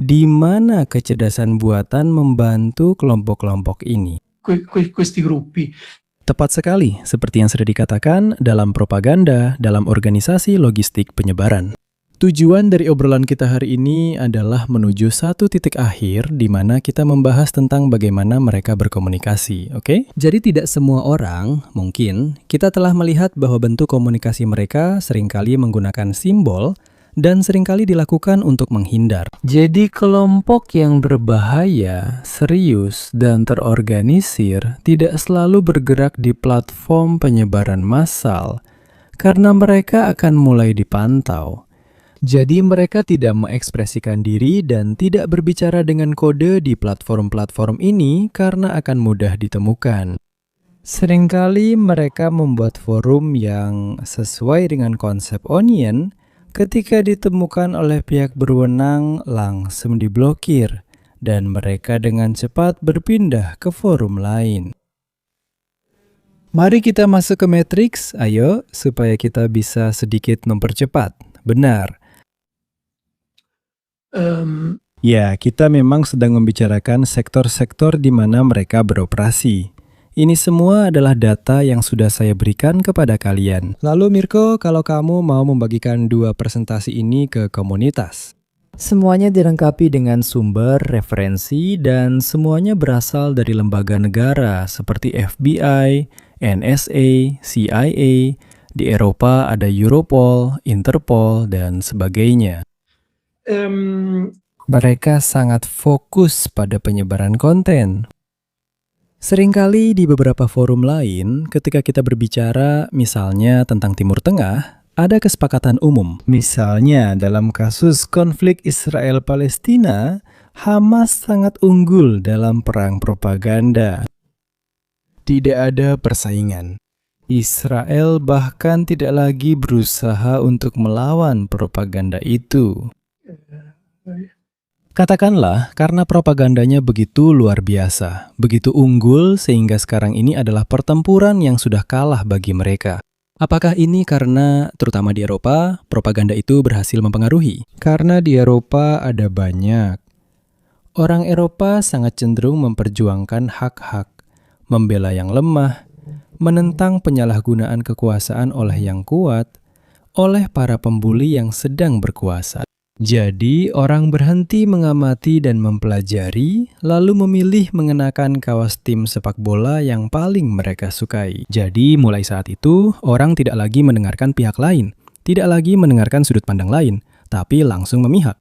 di mana kecerdasan buatan membantu kelompok-kelompok ini. Questi gruppi. Tepat sekali, seperti yang sudah dikatakan dalam propaganda dalam organisasi logistik penyebaran. Tujuan dari obrolan kita hari ini adalah menuju satu titik akhir di mana kita membahas tentang bagaimana mereka berkomunikasi, oke? Jadi tidak semua orang, mungkin, kita telah melihat bahwa bentuk komunikasi mereka seringkali menggunakan simbol dan seringkali dilakukan untuk menghindar. Jadi kelompok yang berbahaya, serius, dan terorganisir tidak selalu bergerak di platform penyebaran massal karena mereka akan mulai dipantau. Jadi mereka tidak mengekspresikan diri dan tidak berbicara dengan kode di platform-platform ini karena akan mudah ditemukan. Seringkali mereka membuat forum yang sesuai dengan konsep Onion. Ketika ditemukan oleh pihak berwenang, langsung diblokir, dan mereka dengan cepat berpindah ke forum lain. Mari kita masuk ke matriks, ayo, supaya kita bisa sedikit mempercepat. Benar. Ya, kita memang sedang membicarakan sektor-sektor di mana mereka beroperasi. Ini semua adalah data yang sudah saya berikan kepada kalian. Lalu Mirko, kalau kamu mau membagikan 2 presentasi ini ke komunitas. Semuanya dilengkapi dengan sumber, referensi, dan semuanya berasal dari lembaga negara seperti FBI, NSA, CIA, di Eropa ada Europol, Interpol, dan sebagainya. Mereka sangat fokus pada penyebaran konten. Seringkali di beberapa forum lain, ketika kita berbicara misalnya tentang Timur Tengah, ada kesepakatan umum. Misalnya dalam kasus konflik Israel-Palestina, Hamas sangat unggul dalam perang propaganda. Tidak ada persaingan. Israel bahkan tidak lagi berusaha untuk melawan propaganda itu. Katakanlah karena propagandanya begitu luar biasa, begitu unggul sehingga sekarang ini adalah pertempuran yang sudah kalah bagi mereka. Apakah ini karena, terutama di Eropa, propaganda itu berhasil mempengaruhi? Karena di Eropa ada banyak. Orang Eropa sangat cenderung memperjuangkan hak-hak, membela yang lemah, menentang penyalahgunaan kekuasaan oleh yang kuat, oleh para pembuli yang sedang berkuasa. Jadi, orang berhenti mengamati dan mempelajari, lalu memilih mengenakan kaos tim sepak bola yang paling mereka sukai. Jadi, mulai saat itu, orang tidak lagi mendengarkan pihak lain, tidak lagi mendengarkan sudut pandang lain, tapi langsung memihak.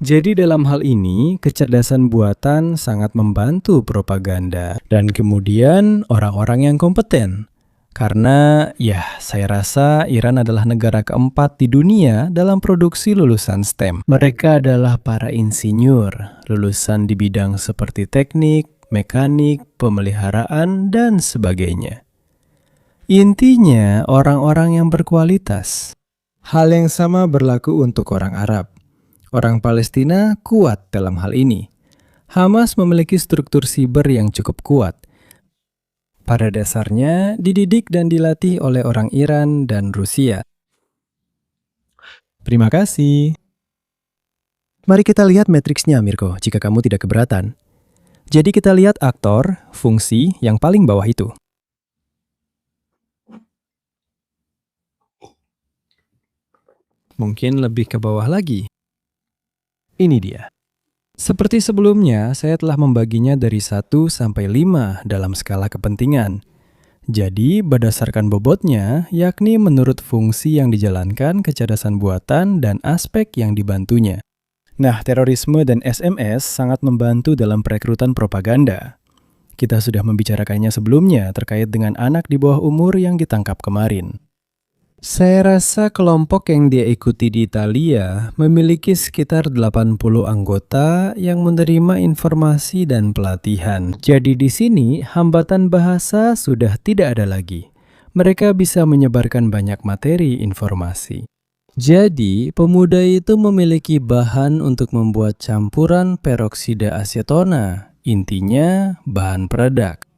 Jadi dalam hal ini, kecerdasan buatan sangat membantu propaganda. Dan kemudian, orang-orang yang kompeten. Karena, saya rasa Iran adalah negara keempat di dunia dalam produksi lulusan STEM. Mereka adalah para insinyur, lulusan di bidang seperti teknik, mekanik, pemeliharaan, dan sebagainya. Intinya, orang-orang yang berkualitas. Hal yang sama berlaku untuk orang Arab. Orang Palestina kuat dalam hal ini. Hamas memiliki struktur siber yang cukup kuat. Pada dasarnya, dididik dan dilatih oleh orang Iran dan Rusia. Terima kasih. Mari kita lihat matriksnya, Mirko, jika kamu tidak keberatan. Jadi kita lihat aktor, fungsi yang paling bawah itu. Mungkin lebih ke bawah lagi. Ini dia. Seperti sebelumnya, saya telah membaginya dari 1 sampai 5 dalam skala kepentingan. Jadi, berdasarkan bobotnya, yakni menurut fungsi yang dijalankan, kecerdasan buatan, dan aspek yang dibantunya. Nah, terorisme dan SMS sangat membantu dalam perekrutan propaganda. Kita sudah membicarakannya sebelumnya terkait dengan anak di bawah umur yang ditangkap kemarin. Saya rasa kelompok yang dia ikuti di Italia memiliki sekitar 80 anggota yang menerima informasi dan pelatihan. Jadi di sini hambatan bahasa sudah tidak ada lagi. Mereka bisa menyebarkan banyak materi informasi. Jadi pemuda itu memiliki bahan untuk membuat campuran peroksida asetona. Intinya bahan peledak.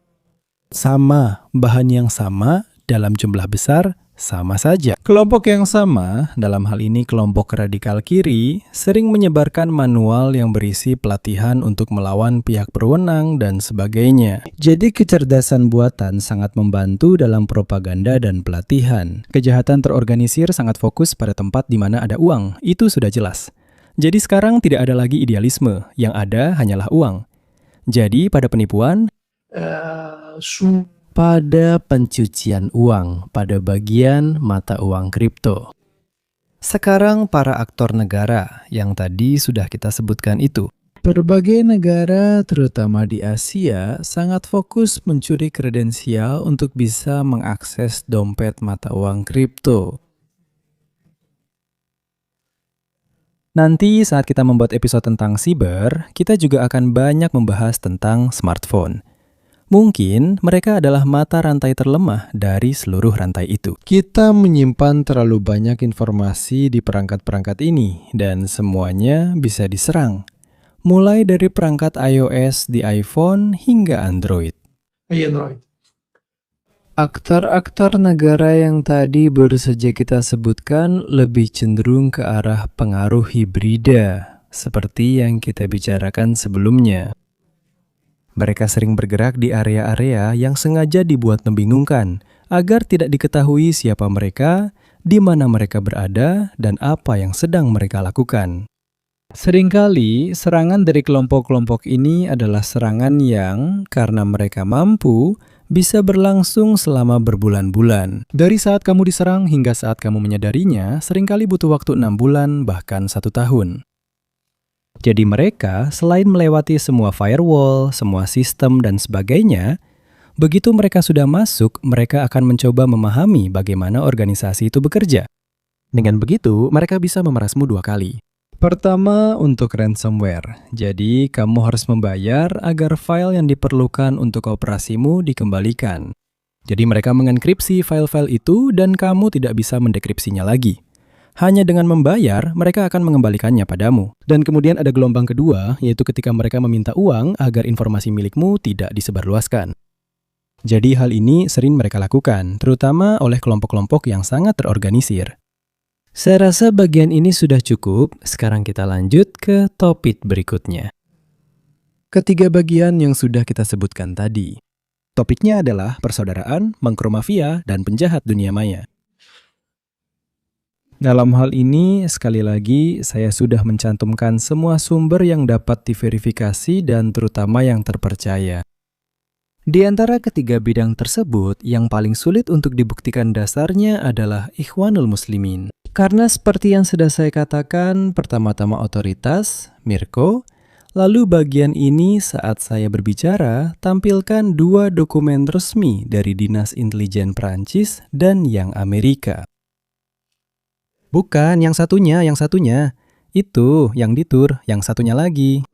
Sama, bahan yang sama dalam jumlah besar sama saja. Kelompok yang sama, dalam hal ini kelompok radikal kiri, sering menyebarkan manual yang berisi pelatihan untuk melawan pihak berwenang dan sebagainya. Jadi kecerdasan buatan sangat membantu dalam propaganda dan pelatihan. Kejahatan terorganisir sangat fokus pada tempat di mana ada uang, itu sudah jelas. Jadi sekarang tidak ada lagi idealisme, yang ada hanyalah uang. Jadi pada penipuan, pada pencucian uang, pada bagian mata uang kripto. Sekarang para aktor negara yang tadi sudah kita sebutkan itu. Berbagai negara, terutama di Asia, sangat fokus mencuri kredensial untuk bisa mengakses dompet mata uang kripto. Nanti saat kita membuat episode tentang siber, kita juga akan banyak membahas tentang smartphone. Mungkin mereka adalah mata rantai terlemah dari seluruh rantai itu. Kita menyimpan terlalu banyak informasi di perangkat-perangkat ini dan semuanya bisa diserang. Mulai dari perangkat iOS di iPhone hingga Android. Aktor-aktor negara yang tadi baru saja kita sebutkan lebih cenderung ke arah pengaruh hibrida. seperti yang kita bicarakan sebelumnya. Mereka sering bergerak di area-area yang sengaja dibuat membingungkan, agar tidak diketahui siapa mereka, di mana mereka berada, dan apa yang sedang mereka lakukan. Seringkali, serangan dari kelompok-kelompok ini adalah serangan yang, karena mereka mampu, bisa berlangsung selama berbulan-bulan. Dari saat kamu diserang hingga saat kamu menyadarinya, seringkali butuh waktu 6 bulan, bahkan 1 tahun. Jadi mereka, selain melewati semua firewall, semua sistem, dan sebagainya, begitu mereka sudah masuk, mereka akan mencoba memahami bagaimana organisasi itu bekerja. Dengan begitu, mereka bisa memerasmu 2 kali. Pertama, untuk ransomware. Jadi, kamu harus membayar agar file yang diperlukan untuk operasimu dikembalikan. Jadi, mereka mengenkripsi file-file itu dan kamu tidak bisa mendekripsinya lagi. Hanya dengan membayar, mereka akan mengembalikannya padamu. Dan kemudian ada gelombang kedua, yaitu ketika mereka meminta uang agar informasi milikmu tidak disebarluaskan. Jadi hal ini sering mereka lakukan, terutama oleh kelompok-kelompok yang sangat terorganisir. Saya rasa bagian ini sudah cukup, sekarang kita lanjut ke topik berikutnya. Ketiga bagian yang sudah kita sebutkan tadi. Topiknya adalah persaudaraan, makromafia, dan penjahat dunia maya. Dalam hal ini, sekali lagi, saya sudah mencantumkan semua sumber yang dapat diverifikasi dan terutama yang terpercaya. Di antara ketiga bidang tersebut, yang paling sulit untuk dibuktikan dasarnya adalah Ikhwanul Muslimin. Karena seperti yang sudah saya katakan, pertama-tama otoritas, Mirko, lalu bagian ini saat saya berbicara, tampilkan 2 dokumen resmi dari Dinas Intelijen Prancis dan yang Amerika. Bukan, yang satunya. Itu, yang ditur, yang satunya lagi.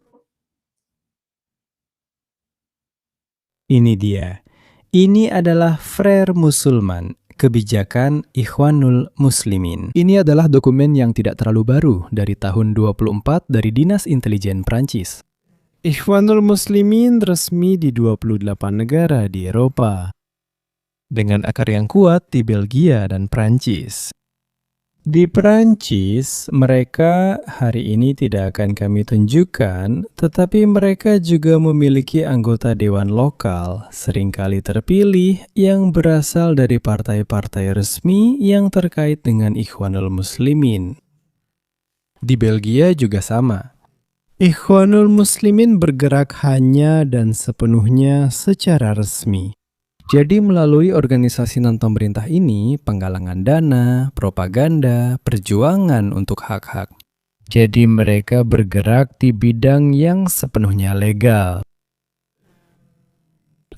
Ini dia. Ini adalah Frère Musulman, kebijakan Ikhwanul Muslimin. Ini adalah dokumen yang tidak terlalu baru, dari tahun 24 dari Dinas Intelijen Prancis. Ikhwanul Muslimin resmi di 28 negara di Eropa, dengan akar yang kuat di Belgia dan Prancis. Di Prancis, mereka hari ini tidak akan kami tunjukkan, tetapi mereka juga memiliki anggota dewan lokal, seringkali terpilih, yang berasal dari partai-partai resmi yang terkait dengan Ikhwanul Muslimin. Di Belgia juga sama. Ikhwanul Muslimin bergerak hanya dan sepenuhnya secara resmi. Jadi melalui organisasi non-pemerintah ini, penggalangan dana, propaganda, perjuangan untuk hak-hak. Jadi mereka bergerak di bidang yang sepenuhnya legal.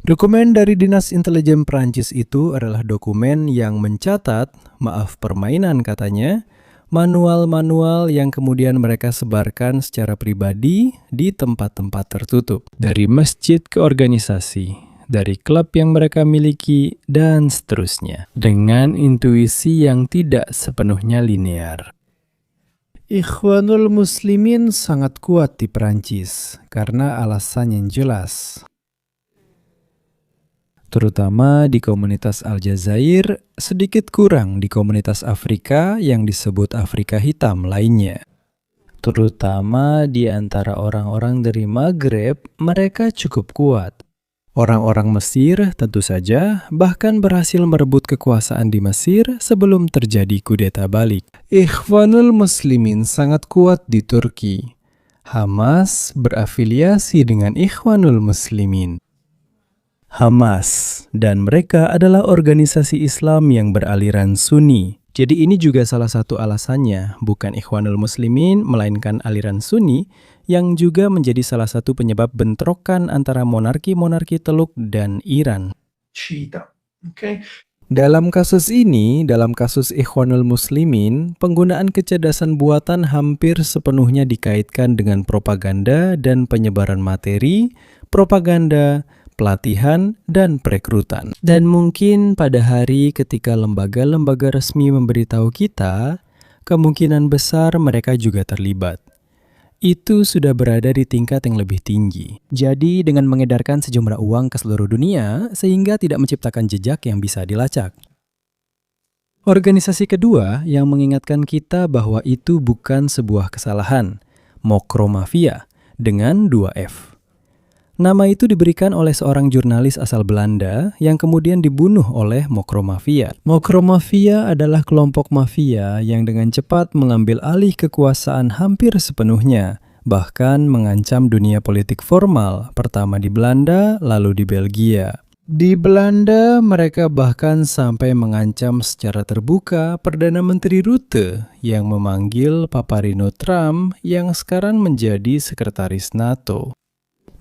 Dokumen dari Dinas Intelijen Prancis itu adalah dokumen yang mencatat, maaf permainan katanya, manual-manual yang kemudian mereka sebarkan secara pribadi di tempat-tempat tertutup. Dari masjid ke organisasi, dari klub yang mereka miliki, dan seterusnya. Dengan intuisi yang tidak sepenuhnya linear. Ikhwanul Muslimin sangat kuat di Prancis, karena alasan yang jelas. Terutama di komunitas Aljazair, sedikit kurang di komunitas Afrika yang disebut Afrika Hitam lainnya. Terutama di antara orang-orang dari Maghreb, mereka cukup kuat. Orang-orang Mesir tentu saja bahkan berhasil merebut kekuasaan di Mesir sebelum terjadi kudeta balik. Ikhwanul Muslimin sangat kuat di Turki. Hamas berafiliasi dengan Ikhwanul Muslimin. Hamas dan mereka adalah organisasi Islam yang beraliran Sunni. Jadi ini juga salah satu alasannya, bukan Ikhwanul Muslimin melainkan aliran Sunni, yang juga menjadi salah satu penyebab bentrokan antara monarki-monarki Teluk dan Iran. Sciita. Okay? Dalam kasus ini, dalam kasus Ikhwanul Muslimin, penggunaan kecerdasan buatan hampir sepenuhnya dikaitkan dengan propaganda dan penyebaran materi, propaganda, pelatihan, dan perekrutan. Dan mungkin pada hari ketika lembaga-lembaga resmi memberitahu kita, kemungkinan besar mereka juga terlibat. Itu sudah berada di tingkat yang lebih tinggi. Jadi dengan mengedarkan sejumlah uang ke seluruh dunia, sehingga tidak menciptakan jejak yang bisa dilacak. Organisasi kedua yang mengingatkan kita bahwa itu bukan sebuah kesalahan, Mokromafia, dengan 2F. Nama itu diberikan oleh seorang jurnalis asal Belanda yang kemudian dibunuh oleh Mokromafia. Mokromafia adalah kelompok mafia yang dengan cepat mengambil alih kekuasaan hampir sepenuhnya, bahkan mengancam dunia politik formal, pertama di Belanda, lalu di Belgia. Di Belanda, mereka bahkan sampai mengancam secara terbuka Perdana Menteri Rutte yang memanggil Paparino Trump yang sekarang menjadi sekretaris NATO.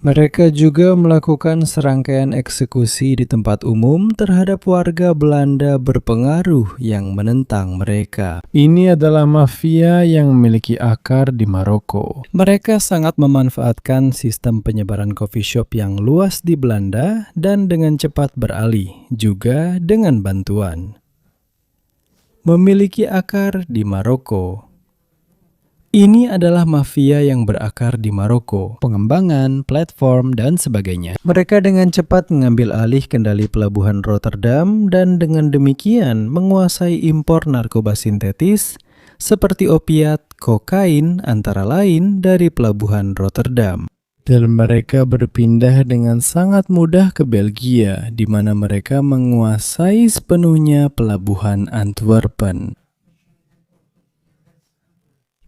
Mereka juga melakukan serangkaian eksekusi di tempat umum terhadap warga Belanda berpengaruh yang menentang mereka. Ini adalah mafia yang memiliki akar di Maroko. Mereka sangat memanfaatkan sistem penyebaran coffee shop yang luas di Belanda dan dengan cepat beralih, juga dengan bantuan. Memiliki akar di Maroko. Ini adalah mafia yang berakar di Maroko, pengembangan, platform, dan sebagainya. Mereka dengan cepat mengambil alih kendali pelabuhan Rotterdam dan dengan demikian menguasai impor narkoba sintetis seperti opiat, kokain, antara lain dari pelabuhan Rotterdam. Dan mereka berpindah dengan sangat mudah ke Belgia, di mana mereka menguasai sepenuhnya pelabuhan Antwerpen.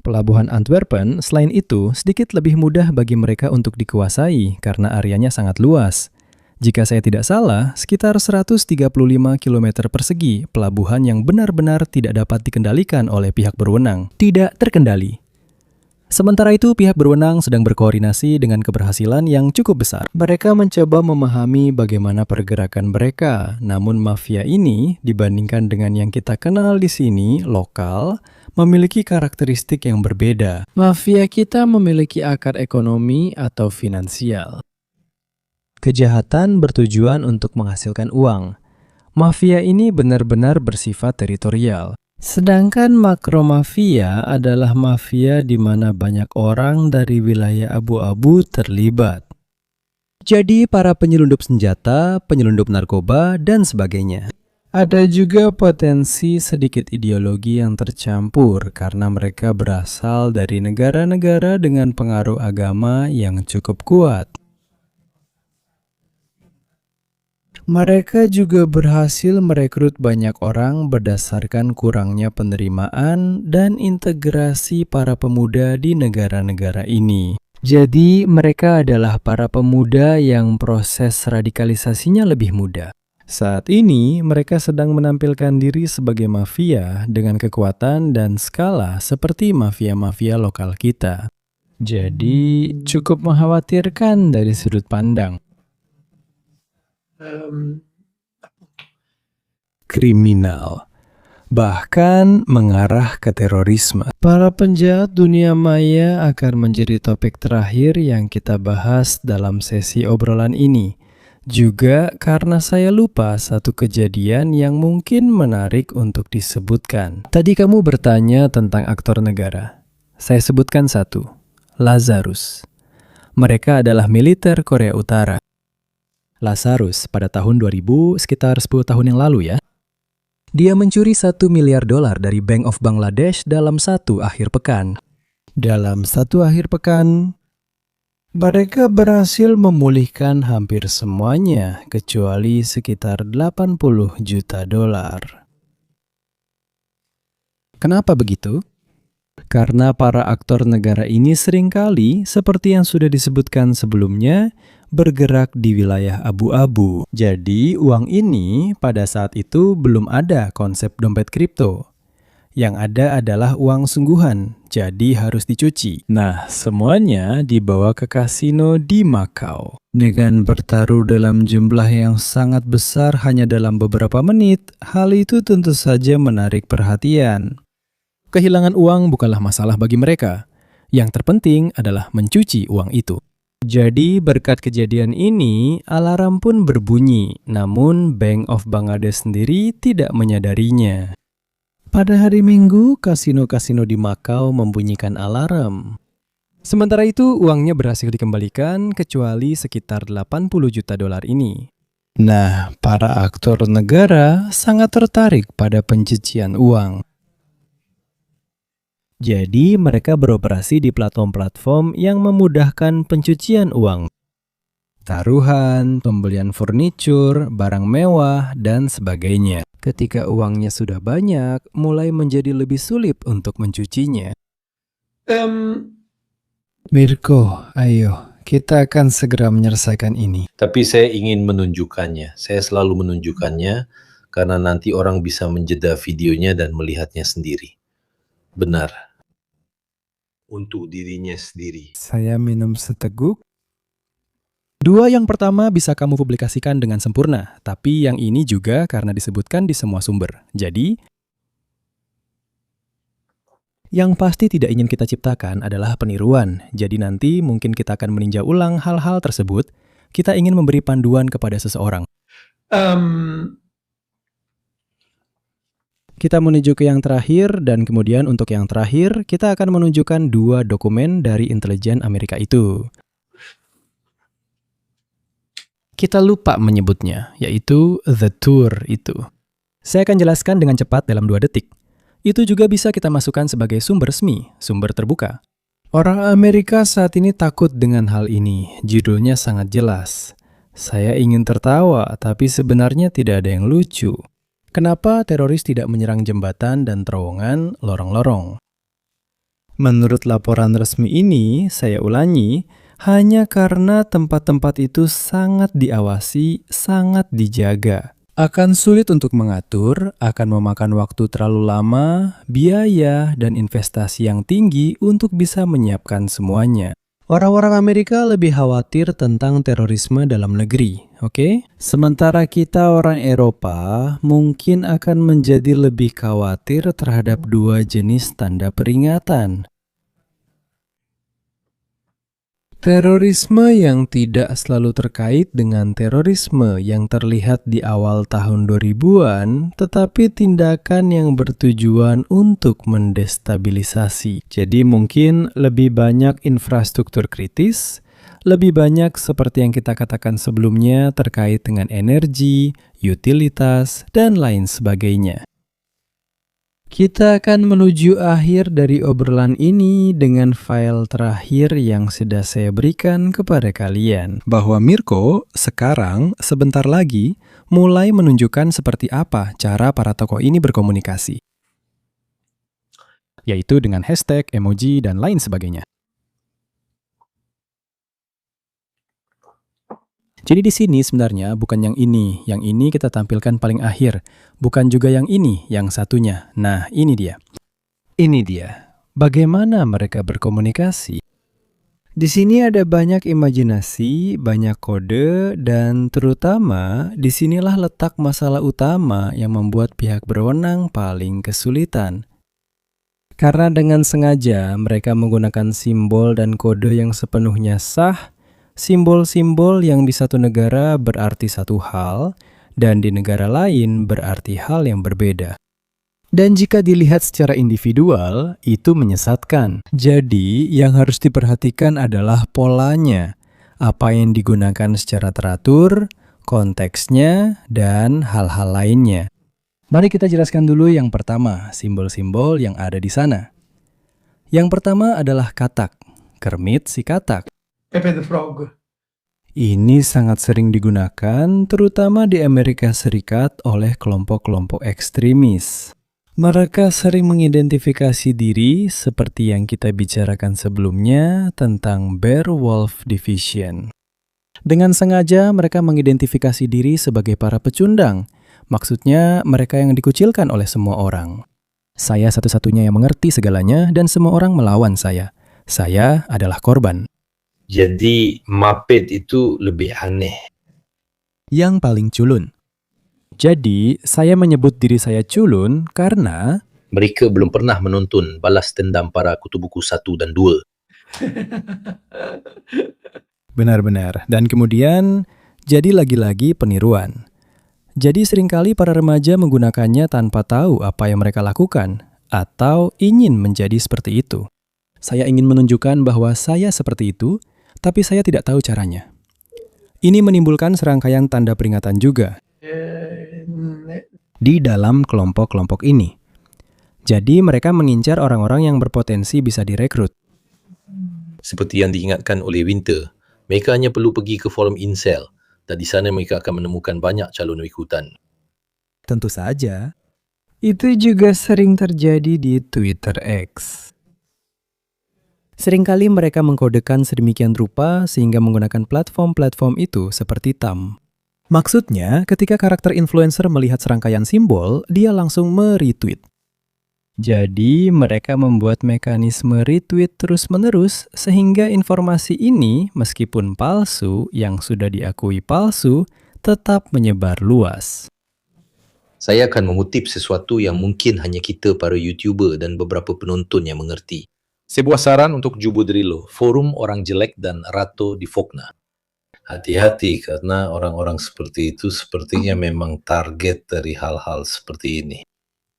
Pelabuhan Antwerpen, selain itu, sedikit lebih mudah bagi mereka untuk dikuasai karena areanya sangat luas. Jika saya tidak salah, sekitar 135 km persegi pelabuhan yang benar-benar tidak dapat dikendalikan oleh pihak berwenang. Tidak terkendali. Sementara itu, pihak berwenang sedang berkoordinasi dengan keberhasilan yang cukup besar. Mereka mencoba memahami bagaimana pergerakan mereka, namun mafia ini, dibandingkan dengan yang kita kenal di sini, lokal, memiliki karakteristik yang berbeda. Mafia kita memiliki akar ekonomi atau finansial. Kejahatan bertujuan untuk menghasilkan uang. Mafia ini benar-benar bersifat teritorial. Sedangkan makromafia adalah mafia di mana banyak orang dari wilayah abu-abu terlibat. Jadi para penyelundup senjata, penyelundup narkoba, dan sebagainya. Ada juga potensi sedikit ideologi yang tercampur karena mereka berasal dari negara-negara dengan pengaruh agama yang cukup kuat. Mereka juga berhasil merekrut banyak orang berdasarkan kurangnya penerimaan dan integrasi para pemuda di negara-negara ini. Jadi, mereka adalah para pemuda yang proses radikalisasinya lebih mudah. Saat ini, mereka sedang menampilkan diri sebagai mafia dengan kekuatan dan skala seperti mafia-mafia lokal kita. Jadi, cukup mengkhawatirkan dari sudut pandang. Kriminal, bahkan mengarah ke terorisme. Para penjahat dunia maya akan menjadi topik terakhir yang kita bahas dalam sesi obrolan ini. Juga karena saya lupa satu kejadian yang mungkin menarik untuk disebutkan. Tadi kamu bertanya tentang aktor negara. Saya sebutkan satu, Lazarus. Mereka adalah militer Korea Utara. Lazarus pada tahun 2000, sekitar 10 tahun yang lalu ya. Dia mencuri $1 miliar dari Bank of Bangladesh dalam satu akhir pekan. Dalam satu akhir pekan, mereka berhasil memulihkan hampir semuanya, kecuali sekitar $80 juta. Kenapa begitu? Karena para aktor negara ini seringkali, seperti yang sudah disebutkan sebelumnya, bergerak di wilayah abu-abu. Jadi, uang ini pada saat itu belum ada konsep dompet kripto. Yang ada adalah uang sungguhan, jadi harus dicuci. Nah, semuanya dibawa ke kasino di Makau. Dengan bertaruh dalam jumlah yang sangat besar hanya dalam beberapa menit, hal itu tentu saja menarik perhatian. Kehilangan uang bukanlah masalah bagi mereka. Yang terpenting adalah mencuci uang itu. Jadi berkat kejadian ini, alarm pun berbunyi, namun Bank of Bangladesh sendiri tidak menyadarinya. Pada hari Minggu, kasino-kasino di Makau membunyikan alarm. Sementara itu, uangnya berhasil dikembalikan kecuali sekitar $80 juta ini. Nah, para aktor negara sangat tertarik pada pencucian uang. Jadi mereka beroperasi di platform-platform yang memudahkan pencucian uang. Taruhan, pembelian furnitur, barang mewah, dan sebagainya. Ketika uangnya sudah banyak, mulai menjadi lebih sulit untuk mencucinya. Mirko, ayo, kita akan segera menyelesaikan ini. Tapi saya ingin menunjukkannya. Saya selalu menunjukkannya karena nanti orang bisa menjeda videonya dan melihatnya sendiri. Benar. Untuk dirinya sendiri. Saya minum seteguk. Dua yang pertama bisa kamu publikasikan dengan sempurna, tapi yang ini juga karena disebutkan di semua sumber. Jadi, yang pasti tidak ingin kita ciptakan adalah peniruan. Jadi nanti mungkin kita akan meninjau ulang hal-hal tersebut. Kita ingin memberi panduan kepada seseorang. Kita menuju ke yang terakhir, dan kemudian untuk yang terakhir, kita akan menunjukkan dua dokumen dari intelijen Amerika itu. Kita lupa menyebutnya, yaitu The Tour itu. Saya akan jelaskan dengan cepat dalam 2 detik. Itu juga bisa kita masukkan sebagai sumber resmi, sumber terbuka. Orang Amerika saat ini takut dengan hal ini. Judulnya sangat jelas. Saya ingin tertawa, tapi sebenarnya tidak ada yang lucu. Kenapa teroris tidak menyerang jembatan dan terowongan lorong-lorong? Menurut laporan resmi ini, saya ulangi, hanya karena tempat-tempat itu sangat diawasi, sangat dijaga. Akan sulit untuk mengatur, akan memakan waktu terlalu lama, biaya, dan investasi yang tinggi untuk bisa menyiapkan semuanya. Orang-orang Amerika lebih khawatir tentang terorisme dalam negeri, oke? Sementara kita orang Eropa mungkin akan menjadi lebih khawatir terhadap 2 jenis tanda peringatan. Terorisme yang tidak selalu terkait dengan terorisme yang terlihat di awal tahun 2000-an, tetapi tindakan yang bertujuan untuk mendestabilisasi. Jadi mungkin lebih banyak infrastruktur kritis, lebih banyak seperti yang kita katakan sebelumnya terkait dengan energi, utilitas, dan lain sebagainya. Kita akan menuju akhir dari obrolan ini dengan file terakhir yang sudah saya berikan kepada kalian. Bahwa Mirko sekarang sebentar lagi mulai menunjukkan seperti apa cara para tokoh ini berkomunikasi. Yaitu dengan hashtag, emoji, dan lain sebagainya. Jadi di sini sebenarnya bukan yang ini kita tampilkan paling akhir. Bukan juga yang ini, yang satunya. Nah, ini dia. Ini dia. Bagaimana mereka berkomunikasi? Di sini ada banyak imajinasi, banyak kode, dan terutama disinilah letak masalah utama yang membuat pihak berwenang paling kesulitan. Karena dengan sengaja mereka menggunakan simbol dan kode yang sepenuhnya sah, simbol-simbol yang di satu negara berarti satu hal, dan di negara lain berarti hal yang berbeda. Dan jika dilihat secara individual, itu menyesatkan. Jadi, yang harus diperhatikan adalah polanya. Apa yang digunakan secara teratur, konteksnya, dan hal-hal lainnya. Mari kita jelaskan dulu yang pertama, simbol-simbol yang ada di sana. Yang pertama adalah katak, Kermit si katak. Pepe the Frog. Ini sangat sering digunakan, terutama di Amerika Serikat oleh kelompok-kelompok ekstremis. Mereka sering mengidentifikasi diri seperti yang kita bicarakan sebelumnya tentang Bear Wolf Division. Dengan sengaja mereka mengidentifikasi diri sebagai para pecundang. Maksudnya mereka yang dikucilkan oleh semua orang. Saya satu-satunya yang mengerti segalanya dan semua orang melawan saya. Saya adalah korban. Jadi Muppet itu lebih aneh. Yang paling culun. Jadi, saya menyebut diri saya culun karena Mereka belum pernah menonton Balas Dendam Para Kutu Buku 1 dan 2. benar-benar. Dan kemudian, jadi lagi-lagi peniruan. Jadi seringkali para remaja menggunakannya tanpa tahu apa yang mereka lakukan atau ingin menjadi seperti itu. Saya ingin menunjukkan bahwa saya seperti itu, tapi saya tidak tahu caranya. Ini menimbulkan serangkaian tanda peringatan juga di dalam kelompok-kelompok ini. Jadi mereka mengincar orang-orang yang berpotensi bisa direkrut. Seperti yang diingatkan oleh Winter, mereka hanya perlu pergi ke forum Incel dan di sana mereka akan menemukan banyak calon rekrutan. Tentu saja, itu juga sering terjadi di Twitter X. Seringkali mereka mengkodekan sedemikian rupa sehingga menggunakan platform-platform itu seperti Thumb. Maksudnya, ketika karakter influencer melihat serangkaian simbol, dia langsung me-retweet. Jadi, mereka membuat mekanisme retweet terus-menerus sehingga informasi ini, meskipun palsu, yang sudah diakui palsu, tetap menyebar luas. Saya akan mengutip sesuatu yang mungkin hanya kita para YouTuber dan beberapa penonton yang mengerti. Sebuah saran untuk Jubudrilo, forum orang jelek dan Rato di Fogna. Hati-hati karena orang-orang seperti itu sepertinya memang target dari hal-hal seperti ini.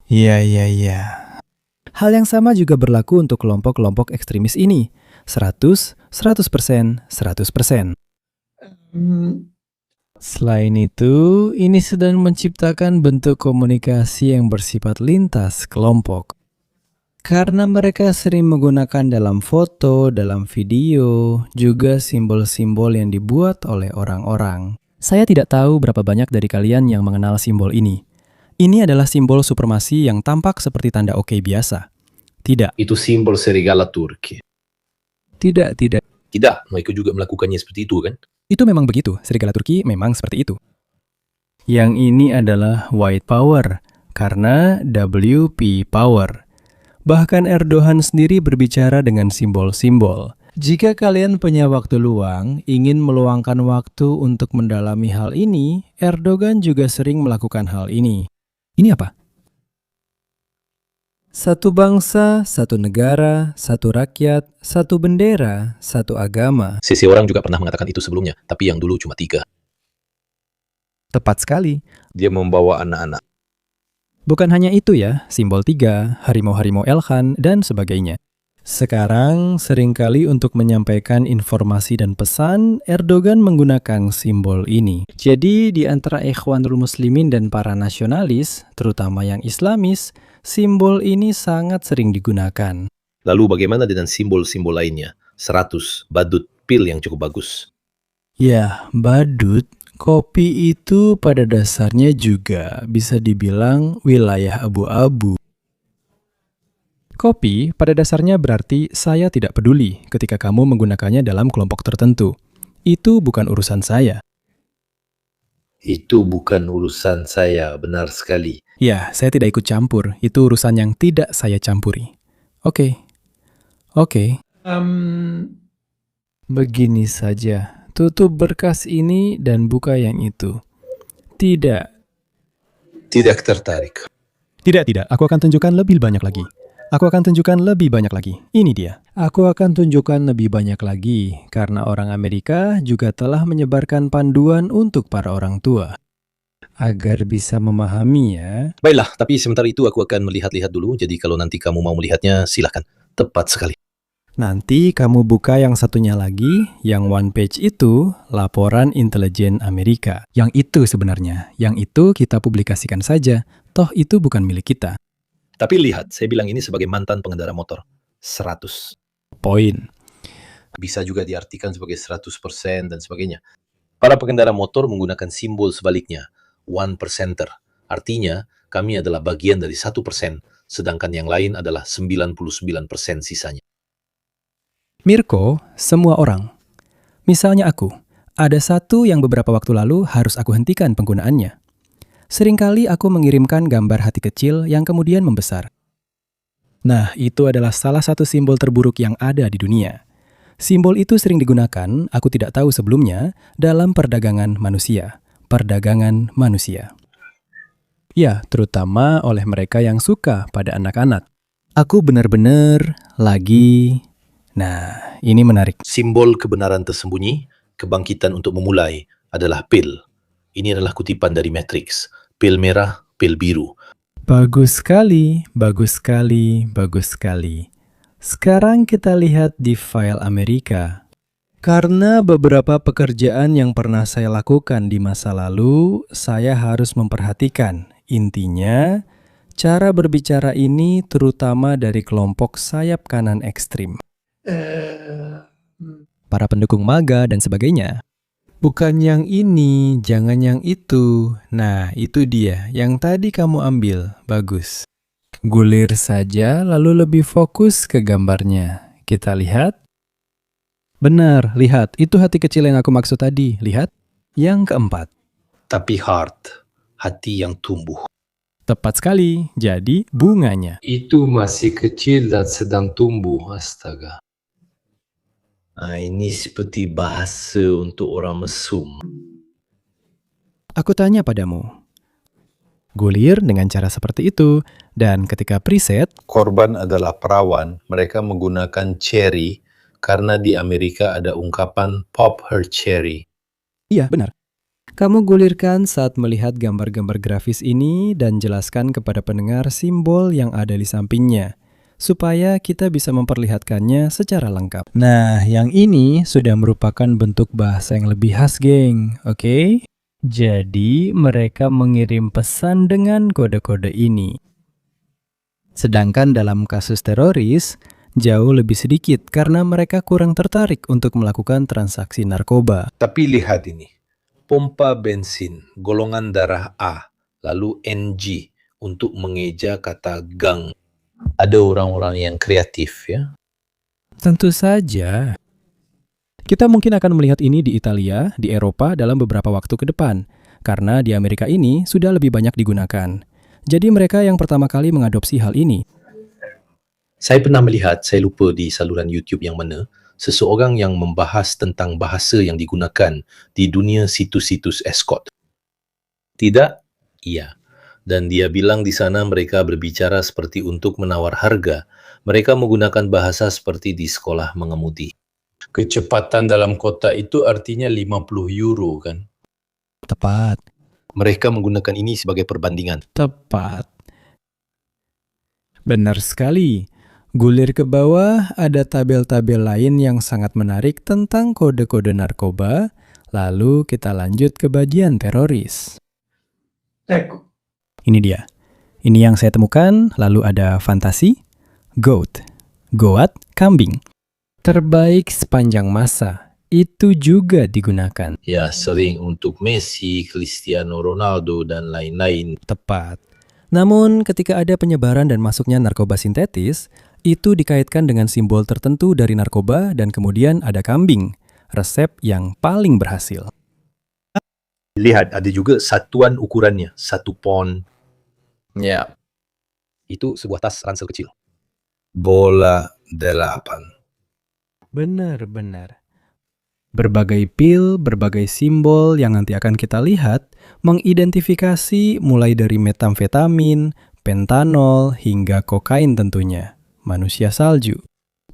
Iya. Hal yang sama juga berlaku untuk kelompok-kelompok ekstremis ini. 100%. Selain itu, ini sedang menciptakan bentuk komunikasi yang bersifat lintas kelompok. Karena mereka sering menggunakan dalam foto, dalam video, juga simbol-simbol yang dibuat oleh orang-orang. Saya tidak tahu berapa banyak dari kalian yang mengenal simbol ini. Ini adalah simbol supremasi yang tampak seperti tanda oke biasa. Tidak. Itu simbol serigala Turki. Tidak. Tidak, mereka juga melakukannya seperti itu kan? Itu memang begitu, serigala Turki memang seperti itu. Yang ini adalah white power, karena WP power. Bahkan Erdogan sendiri berbicara dengan simbol-simbol. Jika kalian punya waktu luang, ingin meluangkan waktu untuk mendalami hal ini, Erdogan juga sering melakukan hal ini. Ini apa? Satu bangsa, satu negara, satu rakyat, satu bendera, satu agama. Seseorang juga pernah mengatakan itu sebelumnya, tapi yang dulu cuma 3. Tepat sekali. Dia membawa anak-anak. Bukan hanya itu ya, simbol 3, harimau-harimau Elkhan, dan sebagainya. Sekarang, seringkali untuk menyampaikan informasi dan pesan, Erdogan menggunakan simbol ini. Jadi, di antara Ikhwanul Muslimin dan para nasionalis, terutama yang Islamis, simbol ini sangat sering digunakan. Lalu bagaimana dengan simbol-simbol lainnya? 100, badut, pil yang cukup bagus. Ya, badut, kopi itu pada dasarnya juga bisa dibilang wilayah abu-abu. Kopi pada dasarnya berarti saya tidak peduli ketika kamu menggunakannya dalam kelompok tertentu. Itu bukan urusan saya. Itu bukan urusan saya, benar sekali. Ya, saya tidak ikut campur. Itu urusan yang tidak saya campuri. Oke. Begini saja. Tutup berkas ini dan buka yang itu. Tidak. Tidak tertarik. Tidak. Aku akan tunjukkan lebih banyak lagi. Ini dia. Aku akan tunjukkan lebih banyak lagi, karena orang Amerika juga telah menyebarkan panduan untuk para orang tua. Agar bisa memahami ya. Baiklah, tapi sementara itu aku akan melihat-lihat dulu, jadi kalau nanti kamu mau melihatnya, silahkan. Tepat sekali. Nanti kamu buka yang satunya lagi, yang one page itu, laporan intelijen Amerika. Yang itu sebenarnya, yang itu kita publikasikan saja, toh itu bukan milik kita. Tapi lihat, saya bilang ini sebagai mantan pengendara motor. 100. Poin. Bisa juga diartikan sebagai 100% dan sebagainya. Para pengendara motor menggunakan simbol sebaliknya, 1%er. Artinya, kami adalah bagian dari 1%, sedangkan yang lain adalah 99% sisanya. Mirko, semua orang. Misalnya aku, ada satu yang beberapa waktu lalu harus aku hentikan penggunaannya. Seringkali aku mengirimkan gambar hati kecil yang kemudian membesar. Nah, itu adalah salah satu simbol terburuk yang ada di dunia. Simbol itu sering digunakan, aku tidak tahu sebelumnya, dalam perdagangan manusia. Ya, terutama oleh mereka yang suka pada anak-anak. Aku benar-benar lagi... Nah, ini menarik. Simbol kebenaran tersembunyi, kebangkitan untuk memulai, adalah pil. Ini adalah kutipan dari Matrix. Pil merah, pil biru. Bagus sekali. Sekarang kita lihat di file Amerika. Karena beberapa pekerjaan yang pernah saya lakukan di masa lalu, saya harus memperhatikan. Intinya, Cara berbicara ini terutama dari kelompok sayap kanan ekstrim, Eh, para pendukung MAGA dan sebagainya. Bukan yang ini, jangan yang itu. Nah, itu dia yang tadi kamu ambil. Bagus. Gulir saja lalu lebih fokus ke gambarnya. Kita lihat. Benar, lihat. Itu hati kecil yang aku maksud tadi. Lihat. Yang keempat. Tapi heart, hati yang tumbuh. Tepat sekali. Jadi, bunganya. Itu masih kecil dan sedang tumbuh, astaga. Ini seperti bahasa untuk orang mesum. Aku tanya padamu. Gulir dengan cara seperti itu. Dan ketika preset, Korban adalah perawan, mereka menggunakan cherry karena di Amerika ada ungkapan pop her cherry. iya, benar. Kamu gulirkan saat melihat gambar-gambar grafis ini dan jelaskan kepada pendengar simbol yang ada di sampingnya, supaya kita bisa memperlihatkannya secara lengkap. Nah, yang ini sudah merupakan bentuk bahasa yang lebih khas, geng. Oke? Jadi, mereka mengirim pesan dengan kode-kode ini. Sedangkan dalam kasus teroris, jauh lebih sedikit karena mereka kurang tertarik untuk melakukan transaksi narkoba. Tapi lihat ini, pompa bensin, golongan darah A, lalu NG untuk mengeja kata gang. Ada orang-orang yang kreatif ya. Tentu saja. Kita mungkin akan melihat ini di Italia, di Eropa dalam beberapa waktu ke depan, karena di Amerika ini sudah lebih banyak digunakan. Jadi mereka yang pertama kali mengadopsi hal ini. Saya pernah melihat, saya lupa di saluran YouTube yang mana, seseorang yang membahas tentang bahasa yang digunakan di dunia situs-situs escort. Tidak? Iya. Dan dia bilang di sana mereka berbicara seperti untuk menawar harga. Mereka menggunakan bahasa seperti di sekolah mengemudi. Kecepatan dalam kota itu artinya 50 euro kan? Tepat. Mereka menggunakan ini sebagai perbandingan. Tepat. Benar sekali. Gulir ke bawah, ada tabel-tabel lain yang sangat menarik tentang kode-kode narkoba. Lalu kita lanjut ke bagian teroris. ecco, Ini dia. Ini yang saya temukan. Lalu ada fantasi, goat, goat, kambing. Terbaik sepanjang masa. Itu juga digunakan. Ya, sering untuk Messi, Cristiano Ronaldo, dan lain-lain. Tepat. Namun ketika ada penyebaran dan masuknya narkoba sintetis, itu dikaitkan dengan simbol tertentu dari narkoba dan kemudian ada kambing, resep yang paling berhasil. Lihat, ada juga satuan ukurannya, 1 pon. Ya, Itu sebuah tas ransel kecil. bola 8. Benar-benar. Berbagai pil, berbagai simbol yang nanti akan kita lihat mengidentifikasi mulai dari metamfetamin, pentanol, hingga kokain tentunya. Manusia salju.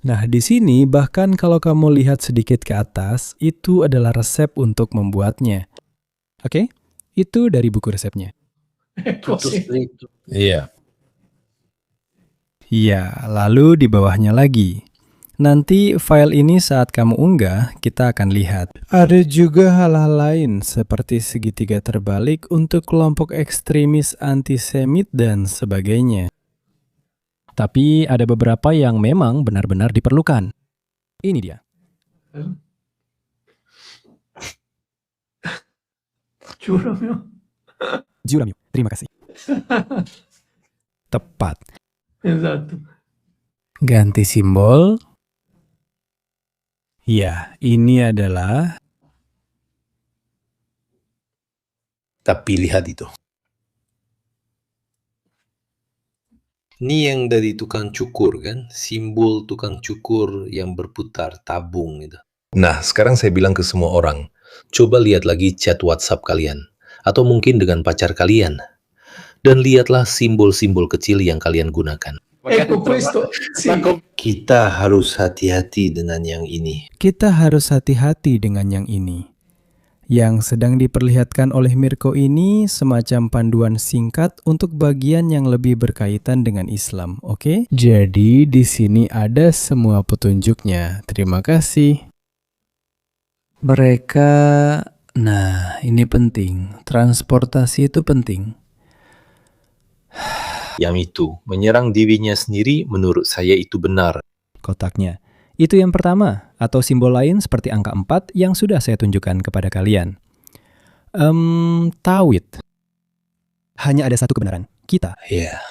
Nah, di sini bahkan kalau kamu lihat sedikit ke atas, itu adalah resep untuk membuatnya. Oke? Itu dari buku resepnya. ecco sì. Iya. Ya, lalu di bawahnya lagi. Nanti file ini saat kamu unggah, kita akan lihat. Ada juga hal-hal lain seperti segitiga terbalik untuk kelompok ekstremis antisemit dan sebagainya. Tapi ada beberapa yang memang benar-benar diperlukan. Ini dia. Giuro. Juramyu, terima kasih. Tepat. Esatto. Ganti simbol. Ya, ini adalah... Tapi lihat itu. Ini yang dari tukang cukur kan? Simbol tukang cukur yang berputar tabung itu. Nah, sekarang saya bilang ke semua orang, coba lihat lagi chat WhatsApp kalian. Atau mungkin dengan pacar kalian. Dan lihatlah simbol-simbol kecil yang kalian gunakan. Ecco questo, sì. Kita harus hati-hati dengan yang ini. Kita harus hati-hati dengan yang ini. Yang sedang diperlihatkan oleh Mirko ini semacam panduan singkat untuk bagian yang lebih berkaitan dengan Islam, oke? Jadi di sini ada semua petunjuknya. Terima kasih. Mereka, nah ini penting. Transportasi itu penting. Yang itu, menyerang dirinya sendiri menurut saya itu benar. Kotaknya. Itu yang pertama, atau simbol lain seperti angka 4 yang sudah saya tunjukkan kepada kalian. Tawhid. Hanya ada satu kebenaran, kita. Ya,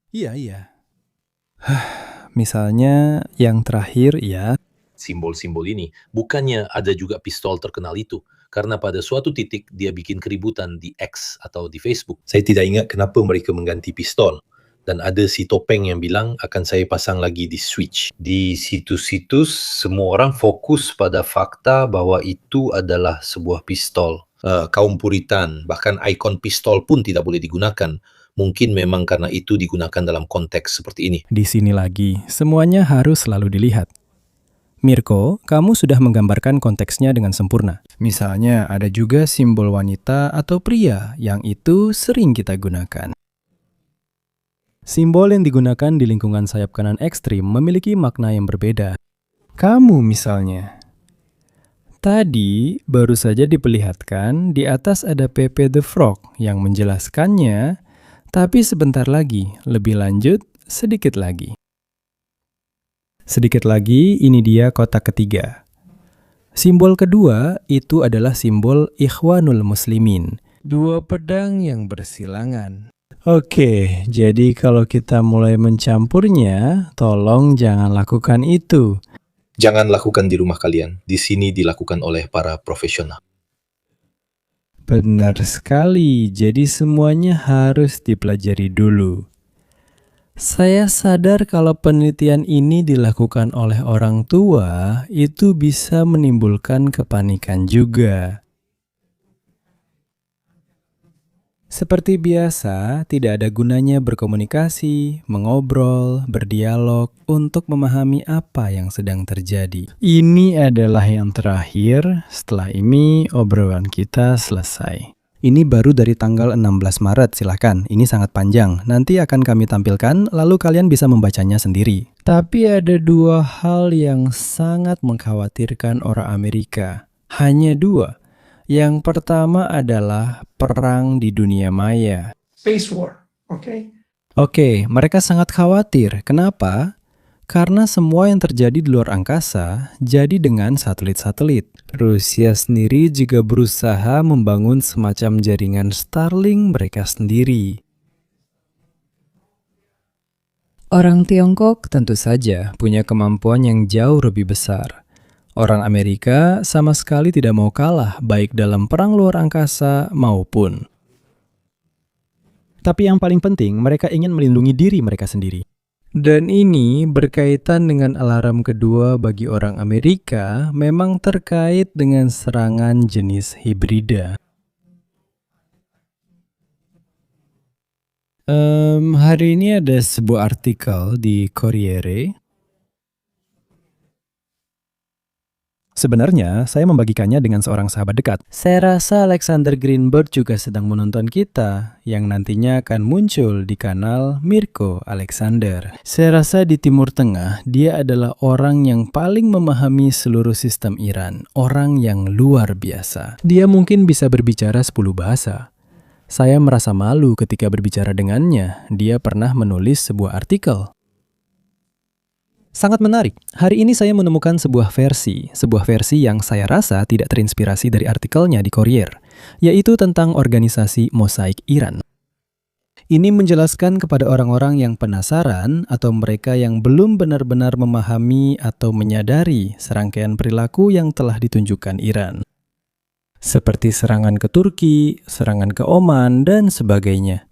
Iya. Misalnya yang terakhir ya. simbol-simbol ini, bukannya ada juga pistol terkenal itu. Karena pada suatu titik dia bikin keributan di X atau di Facebook. Saya tidak ingat kenapa mereka mengganti pistol. Dan ada si topeng yang bilang akan saya pasang lagi di Switch. Di situs-situs, semua orang fokus pada fakta bahwa itu adalah sebuah pistol. Kaum Puritan, bahkan ikon pistol pun tidak boleh digunakan. Mungkin memang karena itu digunakan dalam konteks seperti ini. Di sini lagi, semuanya harus selalu dilihat. Mirko, kamu sudah menggambarkan konteksnya dengan sempurna. Misalnya, ada juga simbol wanita atau pria yang itu sering kita gunakan. Simbol yang digunakan di lingkungan sayap kanan ekstrim memiliki makna yang berbeda. Kamu misalnya. Tadi baru saja diperlihatkan di atas ada Pepe the Frog yang menjelaskannya, tapi sebentar lagi, lebih lanjut, sedikit lagi. Sedikit lagi, ini dia kotak ketiga. Simbol kedua itu adalah simbol Ikhwanul Muslimin. Dua pedang yang bersilangan. Oke, jadi kalau kita mulai mencampurnya, tolong jangan lakukan itu. Jangan lakukan di rumah kalian. Di sini dilakukan oleh para profesional. Benar sekali, jadi semuanya harus dipelajari dulu. Saya sadar kalau penelitian ini dilakukan oleh orang tua, itu bisa menimbulkan kepanikan juga. Seperti biasa, tidak ada gunanya berkomunikasi, mengobrol, berdialog untuk memahami apa yang sedang terjadi. Ini adalah yang terakhir, setelah ini obrolan kita selesai. Ini baru dari tanggal 16 Maret, silakan. Ini sangat panjang. Nanti akan kami tampilkan, lalu kalian bisa membacanya sendiri. Tapi ada dua hal yang sangat mengkhawatirkan orang Amerika. Hanya dua. Yang pertama adalah perang di dunia maya. Space war, okay? Oke, mereka sangat khawatir. Kenapa? Karena semua yang terjadi di luar angkasa jadi dengan satelit-satelit. Rusia sendiri juga berusaha membangun semacam jaringan Starlink mereka sendiri. Orang Tiongkok tentu saja punya kemampuan yang jauh lebih besar. Orang Amerika sama sekali tidak mau kalah baik dalam perang luar angkasa maupun. Tapi yang paling penting, mereka ingin melindungi diri mereka sendiri. Dan ini berkaitan dengan alarm kedua bagi orang Amerika, memang terkait dengan serangan jenis hibrida. Hari ini ada sebuah artikel di Corriere. Sebenarnya, saya membagikannya dengan seorang sahabat dekat. Saya rasa Alexander Greenberg juga sedang menonton kita, yang nantinya akan muncul di kanal Mirko Alexander. Saya rasa di Timur Tengah, dia adalah orang yang paling memahami seluruh sistem Iran, orang yang luar biasa. Dia mungkin bisa berbicara 10 bahasa. Saya merasa malu ketika berbicara dengannya. Dia pernah menulis sebuah artikel. Sangat menarik. Hari ini saya menemukan sebuah versi yang saya rasa tidak terinspirasi dari artikelnya di Corriere, yaitu tentang organisasi Mosaik Iran. Ini menjelaskan kepada orang-orang yang penasaran atau mereka yang belum benar-benar memahami atau menyadari serangkaian perilaku yang telah ditunjukkan Iran. Seperti serangan ke Turki, serangan ke Oman, dan sebagainya.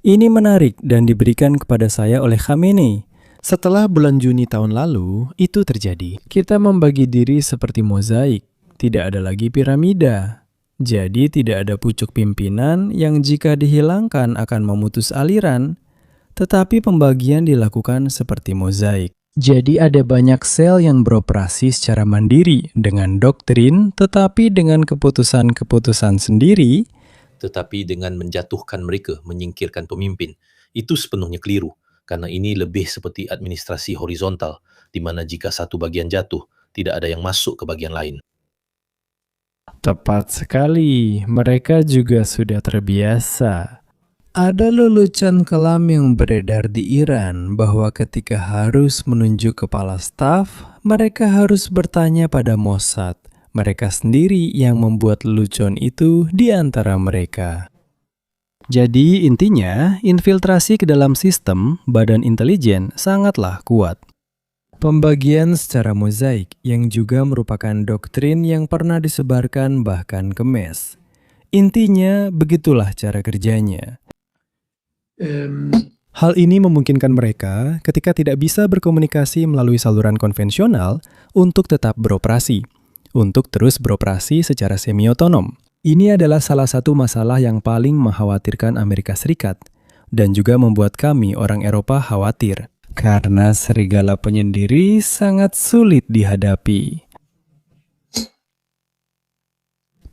Ini menarik dan diberikan kepada saya oleh Khamenei. Setelah bulan Juni tahun lalu, itu terjadi. Kita membagi diri seperti mozaik, tidak ada lagi piramida. Jadi tidak ada pucuk pimpinan yang jika dihilangkan akan memutus aliran, tetapi pembagian dilakukan seperti mozaik. Jadi ada banyak sel yang beroperasi secara mandiri dengan doktrin, tetapi dengan keputusan-keputusan sendiri. Tetapi dengan menjatuhkan mereka, menyingkirkan pemimpin, itu sepenuhnya keliru. Karena ini lebih seperti administrasi horizontal, di mana jika satu bagian jatuh, tidak ada yang masuk ke bagian lain. Tepat sekali, mereka juga sudah terbiasa. Ada lelucon kelam yang beredar di Iran bahwa ketika harus menunjuk kepala staf, mereka harus bertanya pada Mossad. Mereka sendiri yang membuat lelucon itu di antara mereka. Jadi intinya, infiltrasi ke dalam sistem badan intelijen sangatlah kuat. Pembagian secara mozaik yang juga merupakan doktrin yang pernah disebarkan bahkan ke MES. Intinya, begitulah cara kerjanya. Hal ini memungkinkan mereka ketika tidak bisa berkomunikasi melalui saluran konvensional untuk tetap beroperasi, untuk terus beroperasi secara semi-otonom. Ini adalah salah satu masalah yang paling mengkhawatirkan Amerika Serikat dan juga membuat kami orang Eropa khawatir karena serigala penyendiri sangat sulit dihadapi.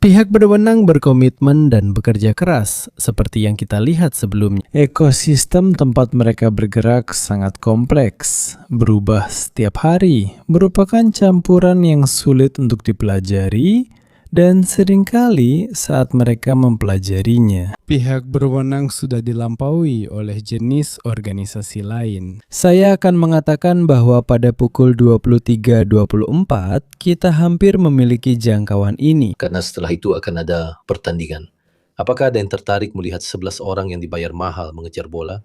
Pihak berwenang berkomitmen dan bekerja keras, seperti yang kita lihat sebelumnya. Ekosistem tempat mereka bergerak sangat kompleks, berubah setiap hari, merupakan campuran yang sulit untuk dipelajari, dan seringkali saat mereka mempelajarinya, pihak berwenang sudah dilampaui oleh jenis organisasi lain. Saya akan mengatakan bahwa pada pukul 23.24, kita hampir memiliki jangkauan ini. Karena setelah itu akan ada pertandingan. Apakah ada yang tertarik melihat 11 orang yang dibayar mahal mengejar bola?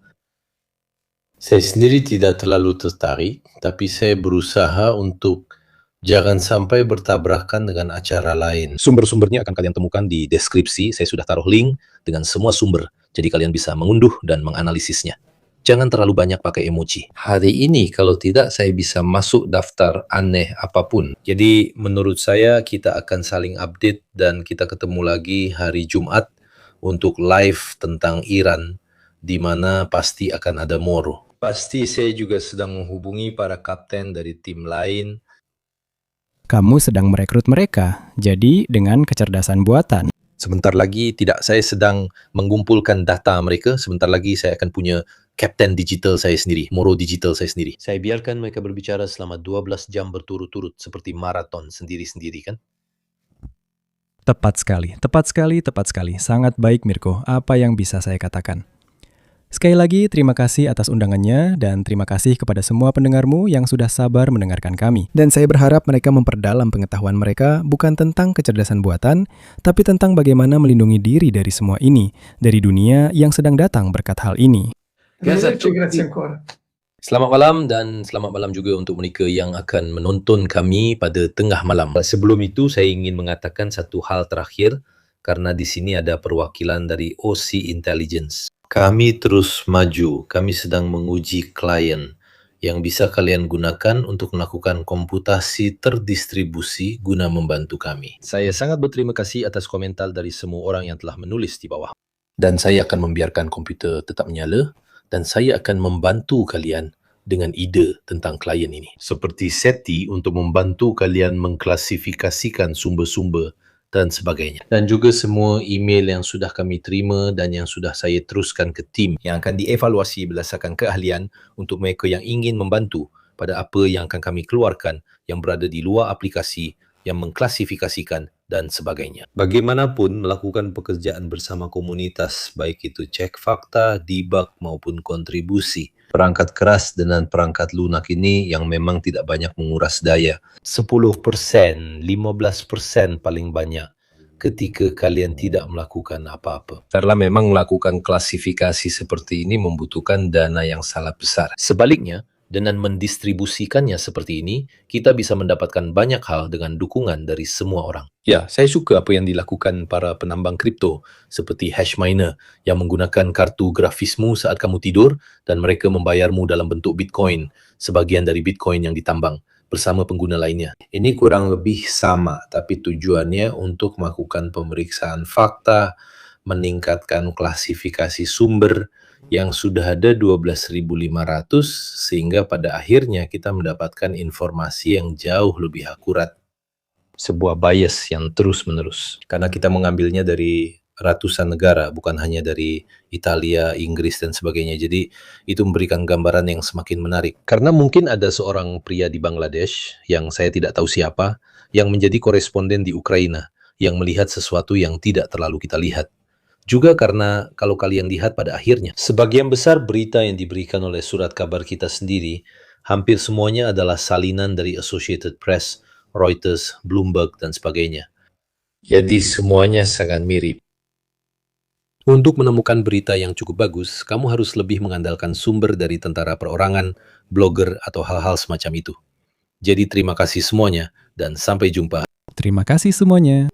Saya sendiri tidak terlalu tertarik, tapi saya berusaha untuk jangan sampai bertabrakan dengan acara lain. Sumber-sumbernya akan kalian temukan di deskripsi. Saya sudah taruh link dengan semua sumber, jadi kalian bisa mengunduh dan menganalisisnya. Jangan terlalu banyak pakai emoji. Hari ini kalau tidak saya bisa masuk daftar aneh apapun. Jadi menurut saya kita akan saling update dan kita ketemu lagi hari Jumat untuk live tentang Iran, di mana pasti akan ada Moro. Pasti saya juga sedang menghubungi para kapten dari tim lain. Kamu sedang merekrut mereka, jadi dengan kecerdasan buatan. Sebentar lagi saya sedang mengumpulkan data mereka. Sebentar lagi saya akan punya Captain Digital saya sendiri, Moro Digital saya sendiri. Saya biarkan mereka berbicara selama 12 jam berturut-turut seperti maraton sendiri-sendiri kan? Tepat sekali, tepat sekali, tepat sekali. Sangat baik Mirko, apa yang bisa saya katakan. Sekali lagi, terima kasih atas undangannya dan terima kasih kepada semua pendengarmu yang sudah sabar mendengarkan kami. Dan saya berharap mereka memperdalam pengetahuan mereka bukan tentang kecerdasan buatan, tapi tentang bagaimana melindungi diri dari semua ini, dari dunia yang sedang datang berkat hal ini. Grazie ancora. Selamat malam dan selamat malam juga untuk mereka yang akan menonton kami pada tengah malam. Sebelum itu saya ingin mengatakan satu hal terakhir, karena di sini ada perwakilan dari OC Intelligence. Kami terus maju, kami sedang menguji klien yang bisa kalian gunakan untuk melakukan komputasi terdistribusi guna membantu kami. Saya sangat berterima kasih atas komentar dari semua orang yang telah menulis di bawah. Dan saya akan membiarkan komputer tetap menyala dan saya akan membantu kalian dengan ide tentang klien ini. Seperti SETI untuk membantu kalian mengklasifikasikan sumber-sumber dan sebagainya. Dan juga semua email yang sudah kami terima dan yang sudah saya teruskan ke tim yang akan dievaluasi berdasarkan keahlian untuk mereka yang ingin membantu pada apa yang akan kami keluarkan yang berada di luar aplikasi, yang mengklasifikasikan dan sebagainya. Bagaimanapun melakukan pekerjaan bersama komunitas, baik itu cek fakta, debug maupun kontribusi. Perangkat keras dengan perangkat lunak ini yang memang tidak banyak menguras daya. 10%, 15% paling banyak ketika kalian tidak melakukan apa-apa. Karena memang melakukan klasifikasi seperti ini membutuhkan dana yang sangat besar. Sebaliknya, dengan mendistribusikannya seperti ini, kita bisa mendapatkan banyak hal dengan dukungan dari semua orang. Ya, saya suka apa yang dilakukan para penambang kripto seperti Hashminer yang menggunakan kartu grafismu saat kamu tidur dan mereka membayarmu dalam bentuk Bitcoin, sebagian dari Bitcoin yang ditambang bersama pengguna lainnya. Ini kurang lebih sama, tapi tujuannya untuk melakukan pemeriksaan fakta, meningkatkan klasifikasi sumber yang sudah ada 12.500 sehingga pada akhirnya kita mendapatkan informasi yang jauh lebih akurat. Sebuah bias yang terus-menerus. Karena kita mengambilnya dari ratusan negara, bukan hanya dari Italia, Inggris, dan sebagainya. Jadi itu memberikan gambaran yang semakin menarik. Karena mungkin ada seorang pria di Bangladesh, yang saya tidak tahu siapa, yang menjadi koresponden di Ukraina, yang melihat sesuatu yang tidak terlalu kita lihat. Juga karena kalau kalian lihat pada akhirnya, sebagian besar berita yang diberikan oleh surat kabar kita sendiri, hampir semuanya adalah salinan dari Associated Press, Reuters, Bloomberg, dan sebagainya. Jadi semuanya sangat mirip. Untuk menemukan berita yang cukup bagus, kamu harus lebih mengandalkan sumber dari tentara perorangan, blogger, atau hal-hal semacam itu. Jadi terima kasih semuanya, dan sampai jumpa. Terima kasih semuanya.